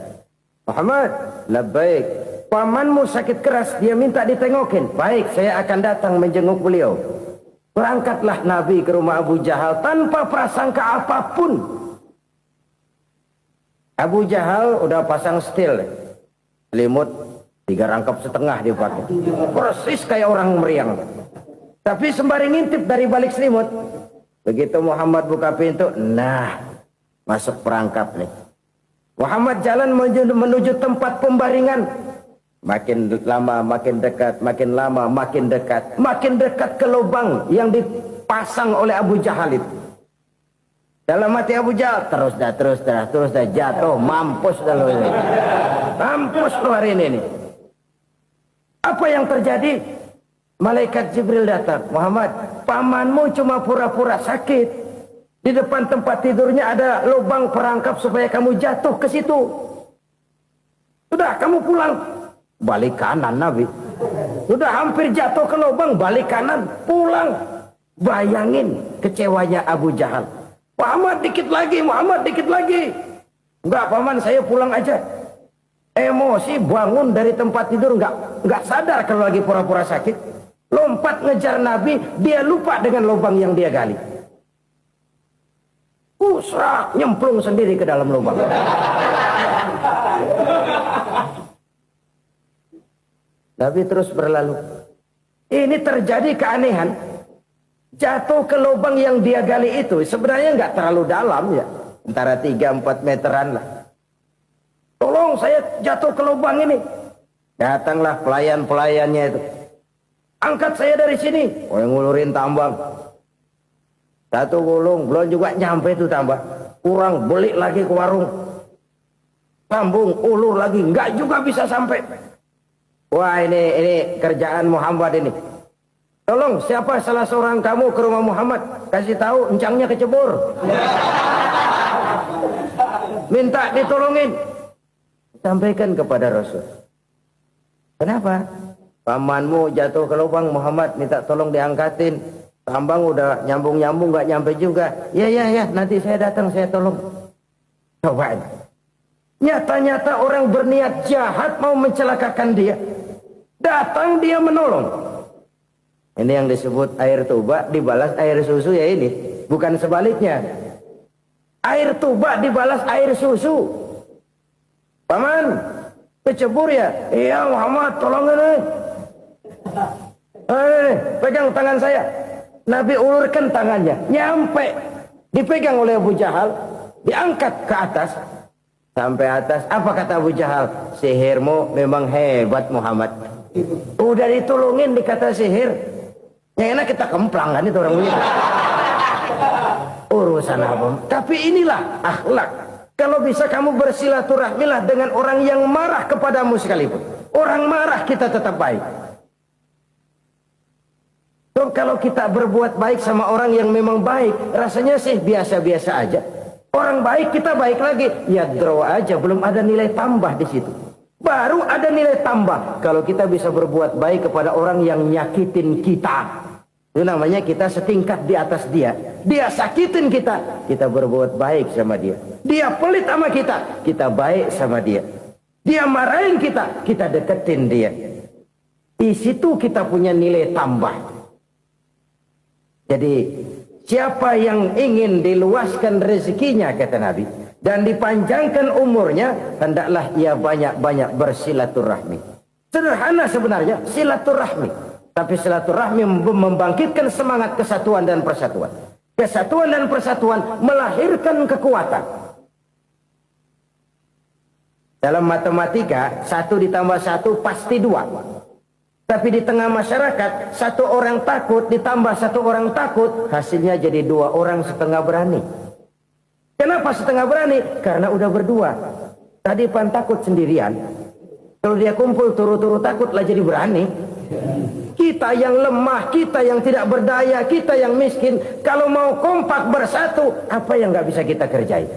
Muhammad, labbaik. Pamanmu sakit keras, dia minta ditengokin. Baik, saya akan datang menjenguk beliau. Berangkatlah Nabi ke rumah Abu Jahal tanpa prasangka apapun. Abu Jahal udah pasang setil, selimut 3 rangkap setengah dia pakai. Persis kayak orang meriang. Tapi sembari ngintip dari balik selimut. Begitu Muhammad buka pintu, nah masuk perangkap nih. Muhammad jalan menuju tempat pembaringan. Makin lama makin dekat, makin lama makin dekat. Makin dekat ke lubang yang dipasang oleh Abu Jahal itu. Dalam hati Abu Jahal, terus dah jatuh, mampus dah lu ini. Mampus lu hari ini nih. Apa yang terjadi? Malaikat Jibril datang. Muhammad, pamanmu cuma pura-pura sakit. Di depan tempat tidurnya ada lubang perangkap supaya kamu jatuh ke situ. Sudah, kamu pulang. Balik kanan Nabi. Sudah hampir jatuh ke lubang, balik kanan, pulang. Bayangin kecewanya Abu Jahal. Muhammad dikit lagi, Muhammad dikit lagi. Enggak paman, saya pulang aja. Emosi bangun dari tempat tidur, enggak sadar kalau lagi pura-pura sakit. Lompat ngejar Nabi, dia lupa dengan lubang yang dia gali. Usrak, nyemplung sendiri ke dalam lubang. Nabi terus berlalu. Ini terjadi keanehan. Jatuh ke lubang yang dia gali itu sebenarnya nggak terlalu dalam ya. Antara 3-4 meteran lah. Tolong saya jatuh ke lubang ini. Datanglah pelayan-pelayannya itu. Angkat saya dari sini. Oh, yang ngulurin tambang. Satu gulung, belum juga nyampe itu tambang. Kurang, beli lagi ke warung. Sambung, ulur lagi, nggak juga bisa sampai. Wah, ini kerjaan Muhammad ini. Tolong, siapa salah seorang kamu ke rumah Muhammad? Kasih tahu, encangnya kecebur. Minta ditolongin. Sampaikan kepada Rasul. Kenapa? Pamanmu jatuh ke lubang, Muhammad minta tolong diangkatin. Tambang udah nyambung-nyambung, nggak nyampe juga. Ya, nanti saya datang, saya tolong. Cobain. Nyata-nyata orang berniat jahat mau mencelakakan dia. Datang dia menolong. Ini yang disebut air tuba dibalas air susu ya ini. Bukan sebaliknya. Air tuba dibalas air susu. Paman, kecebur ya? Iya Muhammad, tolongin nih. Pegang tangan saya. Nabi ulurkan tangannya. Nyampe. Dipegang oleh Abu Jahal. Diangkat ke atas. Sampai atas. Apa kata Abu Jahal? Sihirmu memang hebat Muhammad. Udah ditolongin dikata sihir. Yang enak kita kemplang kan itu orang begitu. Urusan apa? Tapi inilah akhlak. Kalau bisa kamu bersilaturahmilah dengan orang yang marah kepadamu sekalipun. Orang marah kita tetap baik. So, kalau kita berbuat baik sama orang yang memang baik, rasanya sih biasa-biasa aja. Orang baik kita baik lagi, ya draw aja, belum ada nilai tambah di situ. Baru ada nilai tambah kalau kita bisa berbuat baik kepada orang yang nyakitin kita. Itu namanya kita setingkat di atas dia. Dia sakitin kita, kita berbuat baik sama dia. Dia pelit sama kita, kita baik sama dia. Dia marahin kita, kita deketin dia. Di situ kita punya nilai tambah. Jadi siapa yang ingin diluaskan rezekinya kata Nabi dan dipanjangkan umurnya, hendaklah ia banyak-banyak bersilaturahmi. Sederhana sebenarnya silaturahmi, tapi silaturahmi membangkitkan semangat kesatuan dan persatuan. Kesatuan dan persatuan melahirkan kekuatan. Dalam matematika 1 ditambah 1 pasti 2. Tapi di tengah masyarakat, 1 orang takut ditambah 1 orang takut, hasilnya jadi 2 orang setengah berani. Kenapa setengah berani? Karena udah berdua. Tadi pan takut sendirian. Kalau dia kumpul turu-turu takutlah jadi berani. Kita yang lemah, kita yang tidak berdaya, kita yang miskin, kalau mau kompak bersatu, apa yang nggak bisa kita kerjain?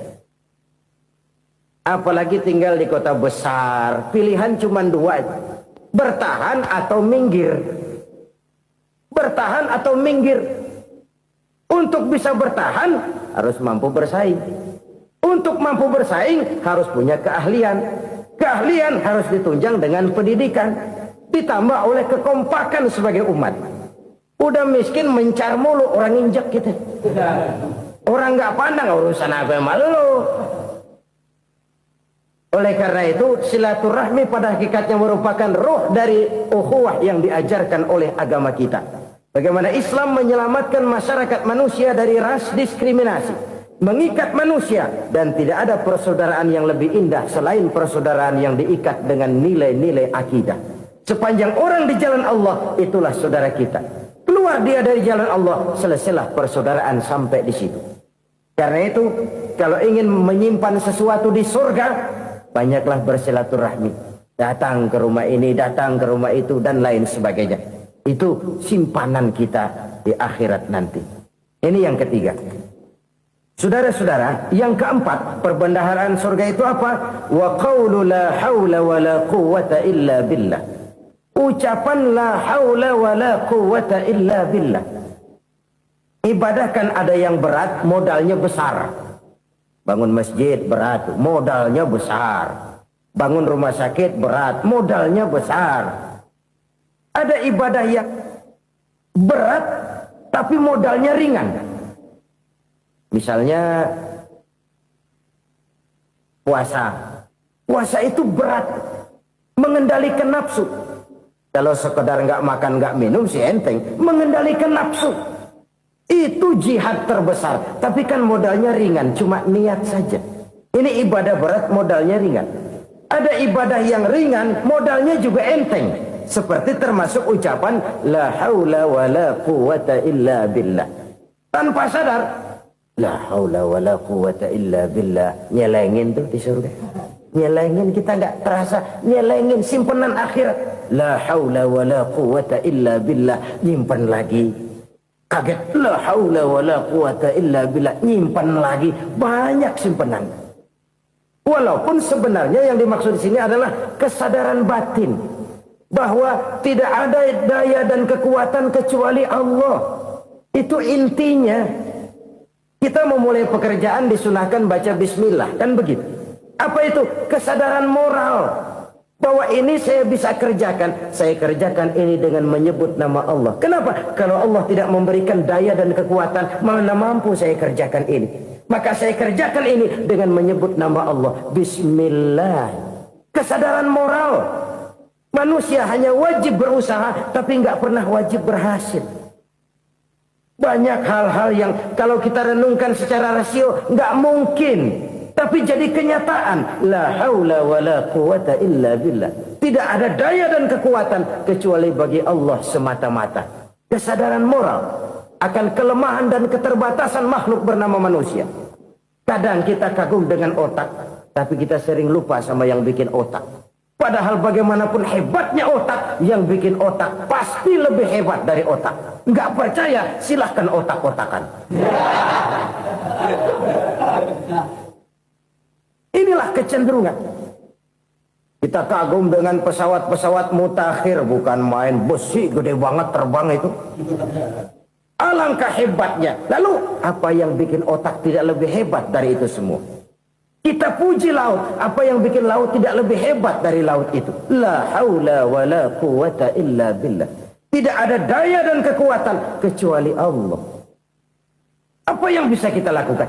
Apalagi tinggal di kota besar, pilihan cuma 2. Bertahan atau minggir. Bertahan atau minggir. Untuk bisa bertahan harus mampu bersaing. Untuk mampu bersaing harus punya keahlian. Keahlian harus ditunjang dengan pendidikan. Ditambah oleh kekompakan sebagai umat. Udah miskin mencar mulu, orang injak kita. Orang nggak pandang urusan apa yang malu. Oleh karena itu silaturahmi pada hakikatnya merupakan roh dari ukhuwah yang diajarkan oleh agama kita. Bagaimana Islam menyelamatkan masyarakat manusia dari ras diskriminasi, mengikat manusia, dan tidak ada persaudaraan yang lebih indah selain persaudaraan yang diikat dengan nilai-nilai akidah. Sepanjang orang di jalan Allah, itulah saudara kita. Keluar dia dari jalan Allah, selesailah persaudaraan sampai di situ. Karena itu, kalau ingin menyimpan sesuatu di surga, banyaklah bersilaturahmi. Datang ke rumah ini, datang ke rumah itu, dan lain sebagainya. Itu simpanan kita di akhirat nanti. Ini yang ketiga. Saudara-saudara, yang keempat, perbendaharaan surga itu apa? Wa qawlu la hawla wa la quwwata illa billah. Ucapan la hawla wa la quwwata illa billah. Ibadah kan ada yang berat, modalnya besar. Bangun masjid berat, modalnya besar. Bangun rumah sakit berat, modalnya besar. Ada ibadah yang berat, tapi modalnya ringan. Misalnya puasa. Puasa itu berat, mengendalikan nafsu. Kalau sekedar nggak makan nggak minum sih enteng. Mengendalikan nafsu itu jihad terbesar. Tapi kan modalnya ringan, cuma niat saja. Ini ibadah berat, modalnya ringan. Ada ibadah yang ringan, modalnya juga enteng. Seperti termasuk ucapan la haula wa la quwwata illa billah. Tanpa sadar, la haula wa la quwwata illa billah. Nyelengin tuh di surga. Nyelengin, kita nggak terasa. Nyelengin simpenan akhirat. La haula wa la quwwata illa billah. Nyimpan lagi. Kaget. La haula wa la quwwata illa billah. Nyimpan lagi. Banyak simpenan. Walaupun sebenarnya yang dimaksud di sini adalah kesadaran batin. Bahwa tidak ada daya dan kekuatan kecuali Allah. Itu intinya. Kita memulai pekerjaan disunahkan baca bismillah, kan begitu. Apa itu? Kesadaran moral. Bahwa ini saya bisa kerjakan. Saya kerjakan ini dengan menyebut nama Allah. Kenapa? Kalau Allah tidak memberikan daya dan kekuatan, mana mampu saya kerjakan ini. Maka saya kerjakan ini dengan menyebut nama Allah. Bismillah. Kesadaran moral. Manusia hanya wajib berusaha, tapi nggak pernah wajib berhasil. Banyak hal-hal yang kalau kita renungkan secara rasio nggak mungkin, tapi jadi kenyataan. La haula wa la quwwata illa billah. Tidak ada daya dan kekuatan kecuali bagi Allah semata-mata. Kesadaran moral akan kelemahan dan keterbatasan makhluk bernama manusia. Kadang kita kagum dengan otak, tapi kita sering lupa sama yang bikin otak. Padahal bagaimanapun hebatnya otak, yang bikin otak pasti lebih hebat dari otak. Nggak percaya, silahkan otak-otakan. Inilah kecenderungan. Kita kagum dengan pesawat-pesawat mutakhir, bukan main besi gede banget terbang itu. Alangkah hebatnya. Lalu apa yang bikin otak tidak lebih hebat dari itu semua? Kita puji laut. Apa yang bikin laut tidak lebih hebat dari laut itu? La haula wa la quwwata illa billah. Tidak ada daya dan kekuatan kecuali Allah. Apa yang bisa kita lakukan?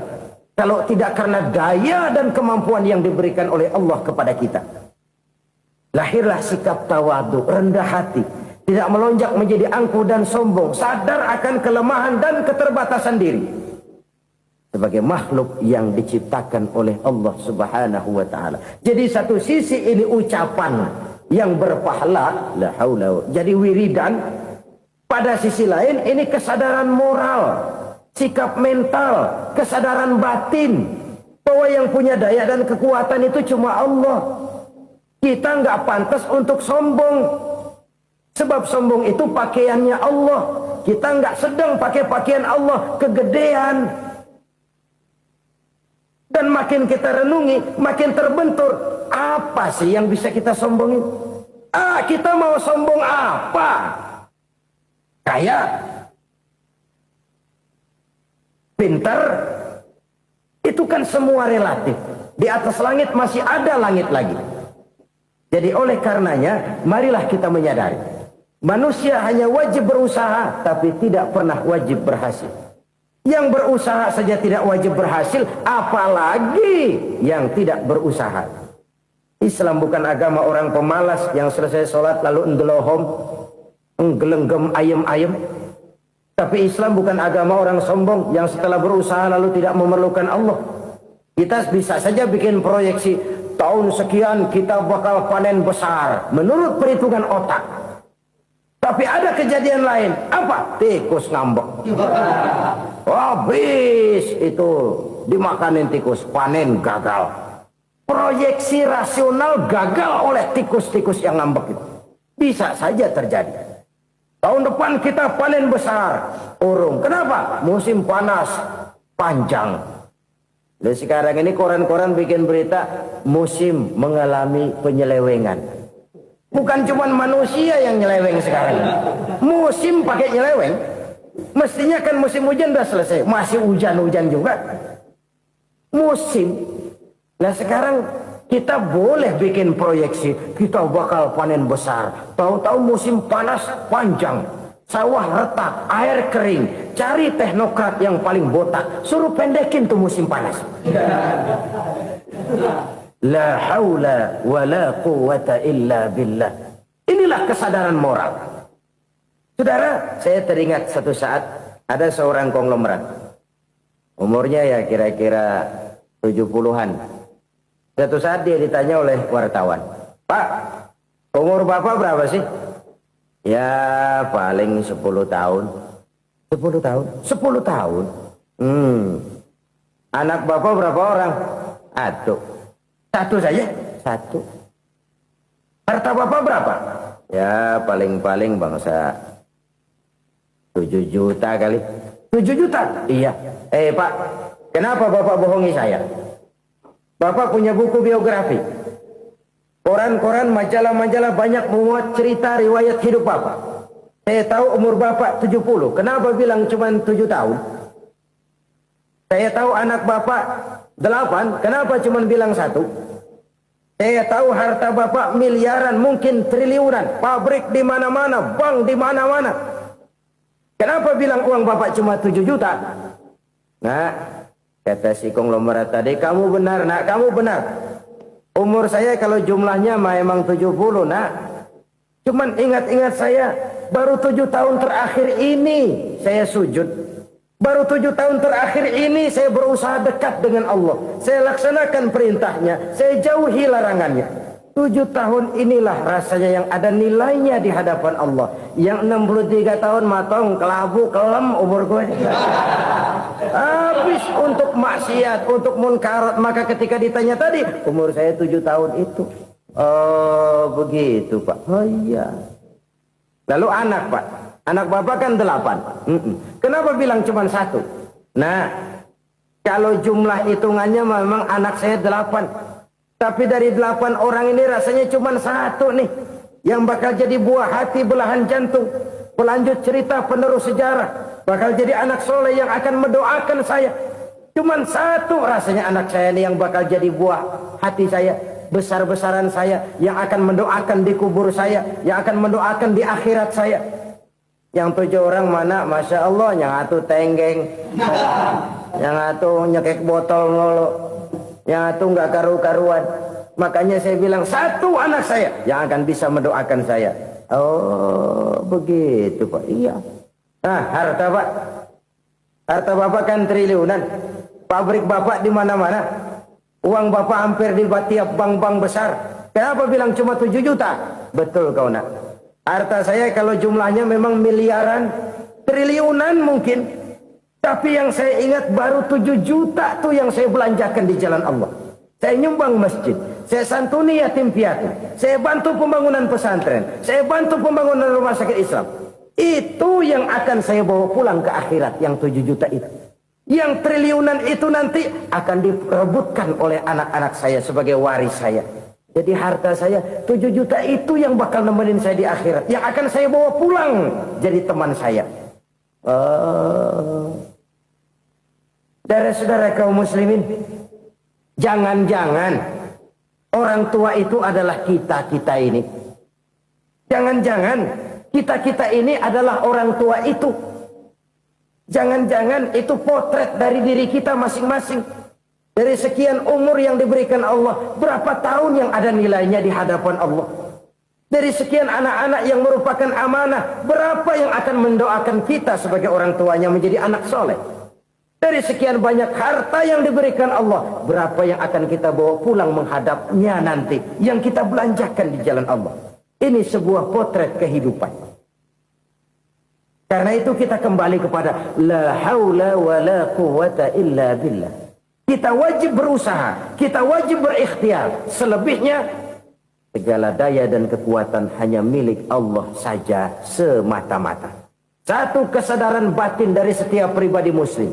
Kalau tidak karena daya dan kemampuan yang diberikan oleh Allah kepada kita. Lahirlah sikap tawadu, rendah hati. Tidak melonjak menjadi angkuh dan sombong. Sadar akan kelemahan dan keterbatasan diri. Sebagai makhluk yang diciptakan oleh Allah subhanahu wa ta'ala. Jadi satu sisi ini ucapan yang berpahala. La haula. Jadi wiridan. Pada sisi lain ini kesadaran moral. Sikap mental. Kesadaran batin. Bahwa yang punya daya dan kekuatan itu cuma Allah. Kita nggak pantas untuk sombong. Sebab sombong itu pakaiannya Allah. Kita nggak sedang pakai pakaian Allah. Kegedean. Dan makin kita renungi, makin terbentur. Apa sih yang bisa kita sombongin? Kita mau sombong apa? Kaya? Pintar? Itu kan semua relatif. Di atas langit masih ada langit lagi. Jadi oleh karenanya, marilah kita menyadari. Manusia hanya wajib berusaha, tapi tidak pernah wajib berhasil. Yang berusaha saja tidak wajib berhasil, apalagi yang tidak berusaha. Islam bukan agama orang pemalas yang selesai sholat lalu enggelohom, enggelenggem ayem-ayem. Tapi Islam bukan agama orang sombong yang setelah berusaha lalu tidak memerlukan Allah. Kita bisa saja bikin proyeksi, tahun sekian kita bakal panen besar menurut perhitungan otak. Tapi ada kejadian lain. Apa? Tikus ngambek. Habis itu dimakanin tikus, panen gagal. proyeksi rasional gagal oleh tikus-tikus yang ngambek itu. Bisa saja terjadi. Tahun depan kita panen besar. Urung. Kenapa? Musim panas panjang. Dan sekarang ini koran-koran bikin berita musim mengalami penyelewengan. Bukan cuma manusia yang nyeleweng sekarang. Musim pakai nyeleweng. Mestinya kan musim hujan udah selesai. Masih hujan-hujan juga. Musim. Nah sekarang kita boleh bikin proyeksi. Kita bakal panen besar. Tahu-tahu musim panas panjang. Sawah retak, air kering. Cari teknokrat yang paling botak. Suruh pendekin tuh musim panas. La haula wa la quwata illa billah. Inilah kesadaran moral. Saudara, saya teringat satu saat ada seorang konglomerat. Umurnya ya kira-kira 70-an. Satu saat dia ditanya oleh wartawan. Pak, umur Bapak berapa sih? Ya paling 10 tahun. 10 tahun? 10 tahun? Anak Bapak berapa orang? Satu saja? Satu. Harta Bapak berapa? Ya paling-paling bangsa 7 juta kali. 7 juta? Iya. Pak, kenapa Bapak bohongi saya? Bapak punya buku biografi. Koran-koran, majalah-majalah banyak memuat cerita riwayat hidup Bapak. Saya tahu umur Bapak 70. Kenapa bilang cuma 7 tahun? Saya tahu anak Bapak 8. Kenapa cuma bilang 1? Saya tahu harta Bapak miliaran, mungkin triliunan. Pabrik di mana-mana, bank di mana-mana. Kenapa bilang uang Bapak cuma 7 juta? Nah, kata si konglomerat tadi, kamu benar nak, kamu benar. Umur saya kalau jumlahnya memang 70 nak. Cuman ingat-ingat saya, baru 7 tahun terakhir ini saya sujud. Baru 7 tahun terakhir ini saya berusaha dekat dengan Allah. Saya laksanakan perintahnya, saya jauhi larangannya. 7 tahun inilah rasanya yang ada nilainya di hadapan Allah. Yang 63 tahun matong, kelabu, kelem umur gue. Habis untuk maksiat, untuk munkarat. Maka ketika ditanya tadi, umur saya 7 tahun itu. Oh begitu Pak. Oh iya. Lalu anak Pak. Anak Bapak kan 8. Kenapa bilang cuma 1? Nah, kalau jumlah hitungannya memang anak saya 8. Tapi dari 8 orang ini rasanya cuma 1 nih. Yang bakal jadi buah hati, belahan jantung. Pelanjut cerita, penerus sejarah. Bakal jadi anak soleh yang akan mendoakan saya. Cuman 1 rasanya anak saya ini yang bakal jadi buah hati saya. Besar-besaran saya. Yang akan mendoakan di kubur saya. Yang akan mendoakan di akhirat saya. Yang 7 orang mana? Masya Allah. Yang 1 tenggeng. Yang 1 nyekek botol ngolo. Yang 1 nggak karu-karuan. Makanya saya bilang 1 anak saya yang akan bisa mendoakan saya. Oh begitu Pak. Iya. Nah harta Pak. Harta Bapak kan triliunan. Pabrik Bapak di mana-mana. Uang Bapak hampir di tiap bank-bank besar. Kenapa bilang cuma 7 juta? Betul kau nak. Harta saya kalau jumlahnya memang miliaran, triliunan mungkin. Tapi yang saya ingat baru 7 juta tuh yang saya belanjakan di jalan Allah. Saya nyumbang masjid. Saya santuni yatim piatu. Saya bantu pembangunan pesantren. Saya bantu pembangunan rumah sakit Islam. Itu yang akan saya bawa pulang ke akhirat. Yang 7 juta itu. Yang triliunan itu nanti akan diperebutkan oleh anak-anak saya sebagai waris saya. Jadi harta saya 7 juta itu yang bakal nemenin saya di akhirat. Yang akan saya bawa pulang jadi teman saya. Saudara-saudara kaum muslimin, jangan-jangan orang tua itu adalah kita-kita ini. Jangan-jangan kita-kita ini adalah orang tua itu. Jangan-jangan itu potret dari diri kita masing-masing. Dari sekian umur yang diberikan Allah, berapa tahun yang ada nilainya di hadapan Allah. Dari sekian anak-anak yang merupakan amanah, berapa yang akan mendoakan kita sebagai orang tuanya menjadi anak soleh. Dari sekian banyak harta yang diberikan Allah, berapa yang akan kita bawa pulang menghadapnya nanti, yang kita belanjakan di jalan Allah. Ini sebuah potret kehidupan. Karena itu kita kembali kepada la haula wa la quwata illa billah. Kita wajib berusaha, kita wajib berikhtiar. Selebihnya, segala daya dan kekuatan hanya milik Allah saja semata-mata. Satu kesadaran batin dari setiap pribadi muslim.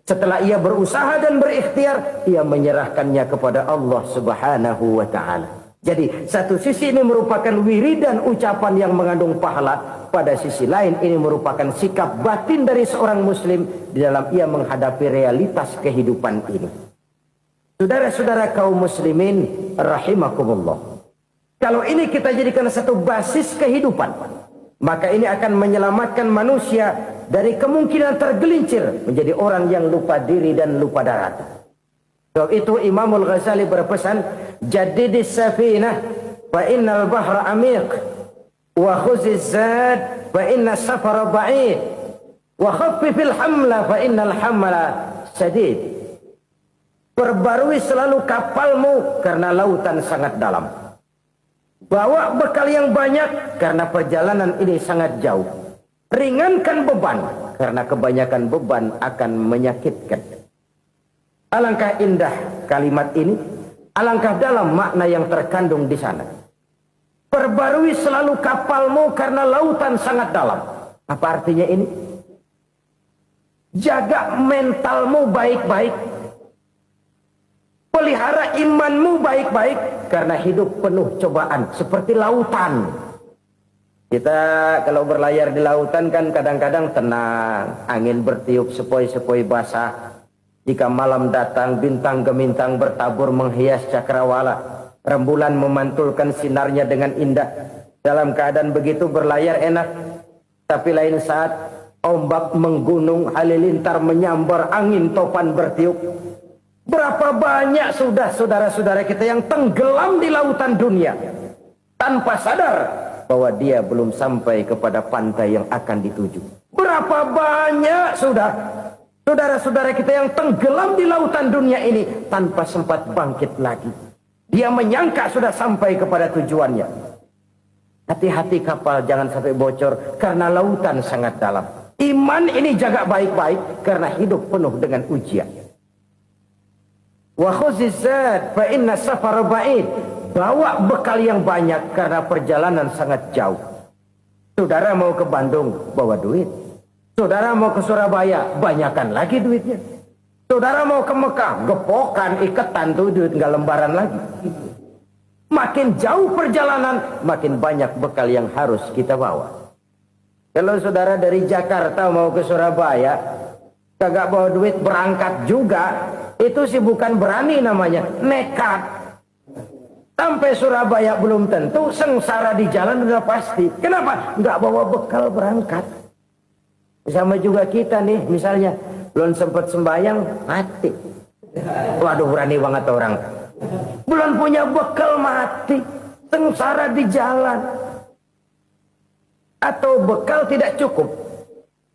Setelah ia berusaha dan berikhtiar, ia menyerahkannya kepada Allah Subhanahu wa ta'ala. Jadi satu sisi ini merupakan wiridan ucapan yang mengandung pahala. Pada sisi lain ini merupakan sikap batin dari seorang muslim di dalam ia menghadapi realitas kehidupan ini. Saudara-saudara kaum muslimin rahimakumullah. Kalau ini kita jadikan satu basis kehidupan, maka ini akan menyelamatkan manusia dari kemungkinan tergelincir menjadi orang yang lupa diri dan lupa darat. Sebab itu Imamul Ghazali berpesan, jadidis safinah fa innal bahra amiq wa khuziz zad fa inna safara ba'id wa khaffifil hamla fa innal hamla sadid. Perbarui selalu kapalmu karena lautan sangat dalam. Bawa bekal yang banyak karena perjalanan ini sangat jauh. Ringankan beban karena kebanyakan beban akan menyakitkan. Alangkah indah kalimat ini, alangkah dalam makna yang terkandung di sana. Perbarui selalu kapalmu karena lautan sangat dalam. Apa artinya ini? Jaga mentalmu baik-baik. Pelihara imanmu baik-baik karena hidup penuh cobaan seperti lautan. Kita kalau berlayar di lautan kan kadang-kadang tenang, angin bertiup sepoi-sepoi basah. Jika malam datang, bintang gemintang bertabur menghias cakrawala. Rembulan memantulkan sinarnya dengan indah. Dalam keadaan begitu berlayar enak. Tapi lain saat ombak menggunung, halilintar menyambar, angin topan bertiup. Berapa banyak sudah saudara-saudara kita yang tenggelam di lautan dunia tanpa sadar bahwa dia belum sampai kepada pantai yang akan dituju. Berapa banyak sudah saudara-saudara kita yang tenggelam di lautan dunia ini tanpa sempat bangkit lagi. Dia menyangka sudah sampai kepada tujuannya. Hati-hati kapal jangan sampai bocor karena lautan sangat dalam. Iman ini jaga baik-baik karena hidup penuh dengan ujian. Wa khuziz zad fa inna safara ba'id. Bawa bekal yang banyak karena perjalanan sangat jauh. Saudara mau ke Bandung, bawa duit. Saudara mau ke Surabaya, banyakan lagi duitnya. Saudara mau ke Mekah, gepokan, iketan tuh duit nggak lembaran lagi. Makin jauh perjalanan, makin banyak bekal yang harus kita bawa. Kalau saudara dari Jakarta mau ke Surabaya, kagak bawa duit berangkat juga, itu sih bukan berani namanya, nekat. Sampai Surabaya belum tentu, sengsara di jalan udah pasti. Kenapa? Nggak bawa bekal berangkat. Sama juga kita nih, misalnya belum sempat sembahyang, mati. Waduh, berani banget orang. Belum punya bekal, mati. Sengsara di jalan. Atau bekal tidak cukup.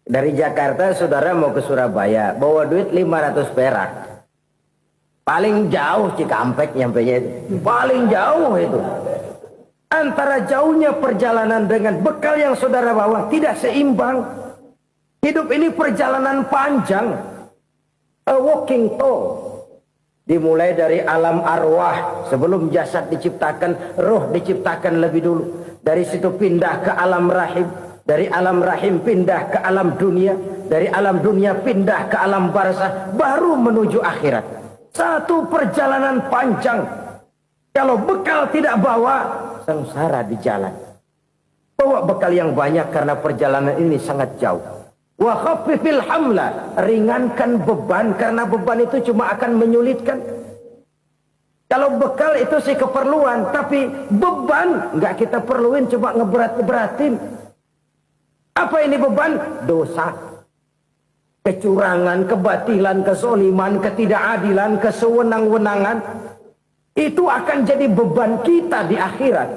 Dari Jakarta saudara mau ke Surabaya, bawa duit 500 perak. Paling jauh Cikampek nyampenya itu. Paling jauh itu. Antara jauhnya perjalanan dengan bekal yang saudara bawa tidak seimbang. Hidup ini perjalanan panjang. A walking tour. Dimulai dari alam arwah. Sebelum jasad diciptakan, roh diciptakan lebih dulu. Dari situ pindah ke alam rahim. Dari alam rahim pindah ke alam dunia. Dari alam dunia pindah ke alam barzah. Baru menuju akhirat. Satu perjalanan panjang. Kalau bekal tidak bawa, sengsara di jalan. Bawa bekal yang banyak karena perjalanan ini sangat jauh. Wa khaffifil hamla, ringankan beban karena beban itu cuma akan menyulitkan. Kalau bekal itu sih keperluan, tapi beban nggak kita perluin, cuma ngeberat-beratin. Apa ini beban? Dosa. Kecurangan, kebatilan, kesoliman, ketidakadilan, kesewenang-wenangan. Itu akan jadi beban kita di akhirat.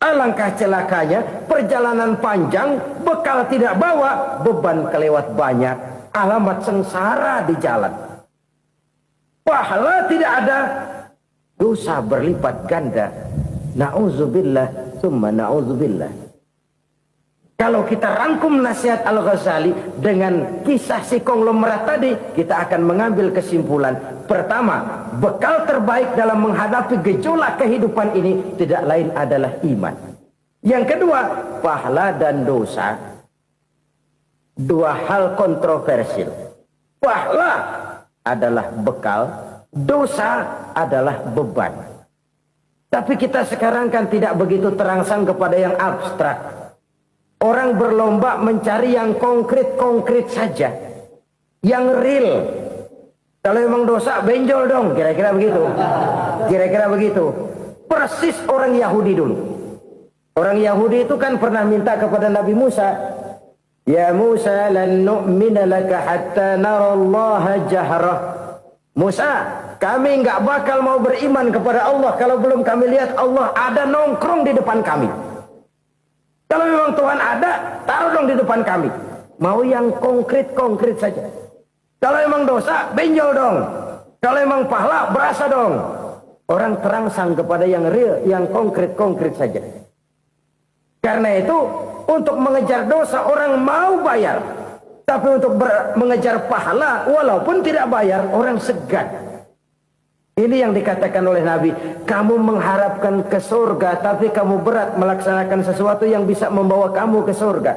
Alangkah celakanya, perjalanan panjang, bekal tidak bawa, beban kelewat banyak. Alamat sengsara di jalan. Pahala tidak ada, dosa berlipat ganda. Na'udzubillah, summa na'udzubillah. Kalau kita rangkum nasihat Al-Ghazali dengan kisah si konglomerat tadi, kita akan mengambil kesimpulan Pertama, bekal terbaik dalam menghadapi gejolak kehidupan ini tidak lain adalah iman. Yang kedua, pahala dan dosa. Dua hal kontroversial. Pahala adalah bekal, dosa adalah beban. Tapi kita sekarang kan tidak begitu terangsang kepada yang abstrak. Orang berlomba mencari yang konkret-konkret saja. Yang real. Kalau memang dosa, benjol dong. Kira-kira begitu. Kira-kira begitu. Persis orang Yahudi dulu. Orang Yahudi itu kan pernah minta kepada Nabi Musa. Ya Musa, lan nu'mina laka hatta narallaha jahrah. Musa, kami nggak bakal mau beriman kepada Allah kalau belum kami lihat Allah ada nongkrong di depan kami. Kalau memang Tuhan ada, taruh dong di depan kami. Mau yang konkret-konkret saja. Kalau memang dosa, benjol dong. Kalau memang pahala, berasa dong. Orang terangsang kepada yang real, yang konkret-konkret saja. Karena itu, untuk mengejar dosa, orang mau bayar. Tapi untuk mengejar pahala, walaupun tidak bayar, orang segan. Ini yang dikatakan oleh Nabi. Kamu mengharapkan ke surga, tapi kamu berat melaksanakan sesuatu yang bisa membawa kamu ke surga.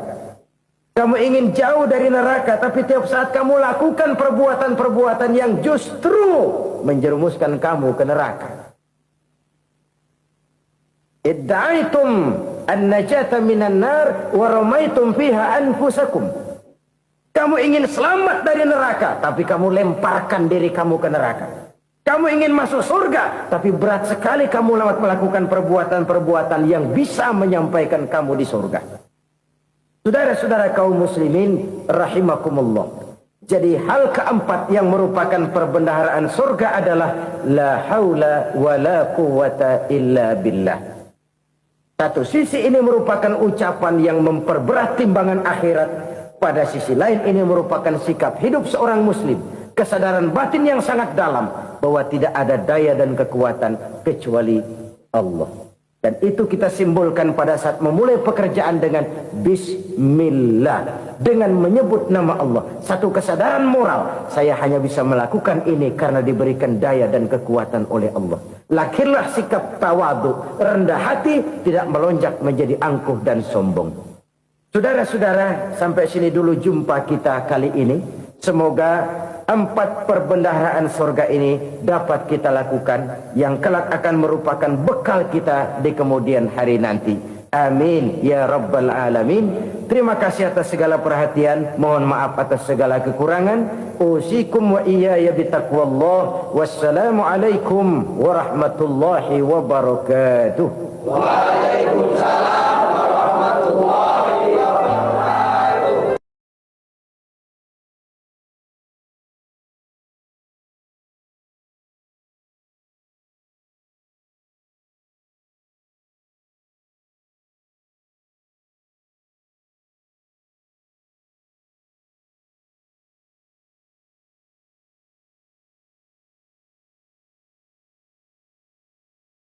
Kamu ingin jauh dari neraka, tapi tiap saat kamu lakukan perbuatan-perbuatan yang justru menjerumuskan kamu ke neraka. Idda'aitum an-najata minan nar wa ramaitum fiha anfusakum. Kamu ingin selamat dari neraka, tapi kamu lemparkan diri kamu ke neraka. Kamu ingin masuk surga, tapi berat sekali kamu melakukan perbuatan-perbuatan yang bisa menyampaikan kamu di surga. Saudara-saudara kaum muslimin rahimakumullah. Jadi hal keempat yang merupakan perbendaharaan surga adalah la haula wa la quwwata illa billah. Satu sisi ini merupakan ucapan yang memperberat timbangan akhirat. Pada sisi lain ini merupakan sikap hidup seorang muslim. Kesadaran batin yang sangat dalam bahwa tidak ada daya dan kekuatan kecuali Allah. Dan itu kita simbolkan pada saat memulai pekerjaan dengan Bismillah. Dengan menyebut nama Allah. Satu kesadaran moral. Saya hanya bisa melakukan ini karena diberikan daya dan kekuatan oleh Allah. Lahirlah sikap tawadu, rendah hati, tidak melonjak menjadi angkuh dan sombong. Saudara-saudara, sampai sini dulu jumpa kita kali ini. Semoga 4 perbendaharaan surga ini dapat kita lakukan, yang kelak akan merupakan bekal kita di kemudian hari nanti. Amin ya rabbal alamin. Terima kasih atas segala perhatian. Mohon maaf atas segala kekurangan. Usikum wa iyaya bitaqwallah. Wassalamualaikum warahmatullahi wabarakatuh. Waalaikumsalam warahmatullahi wabarakatuh.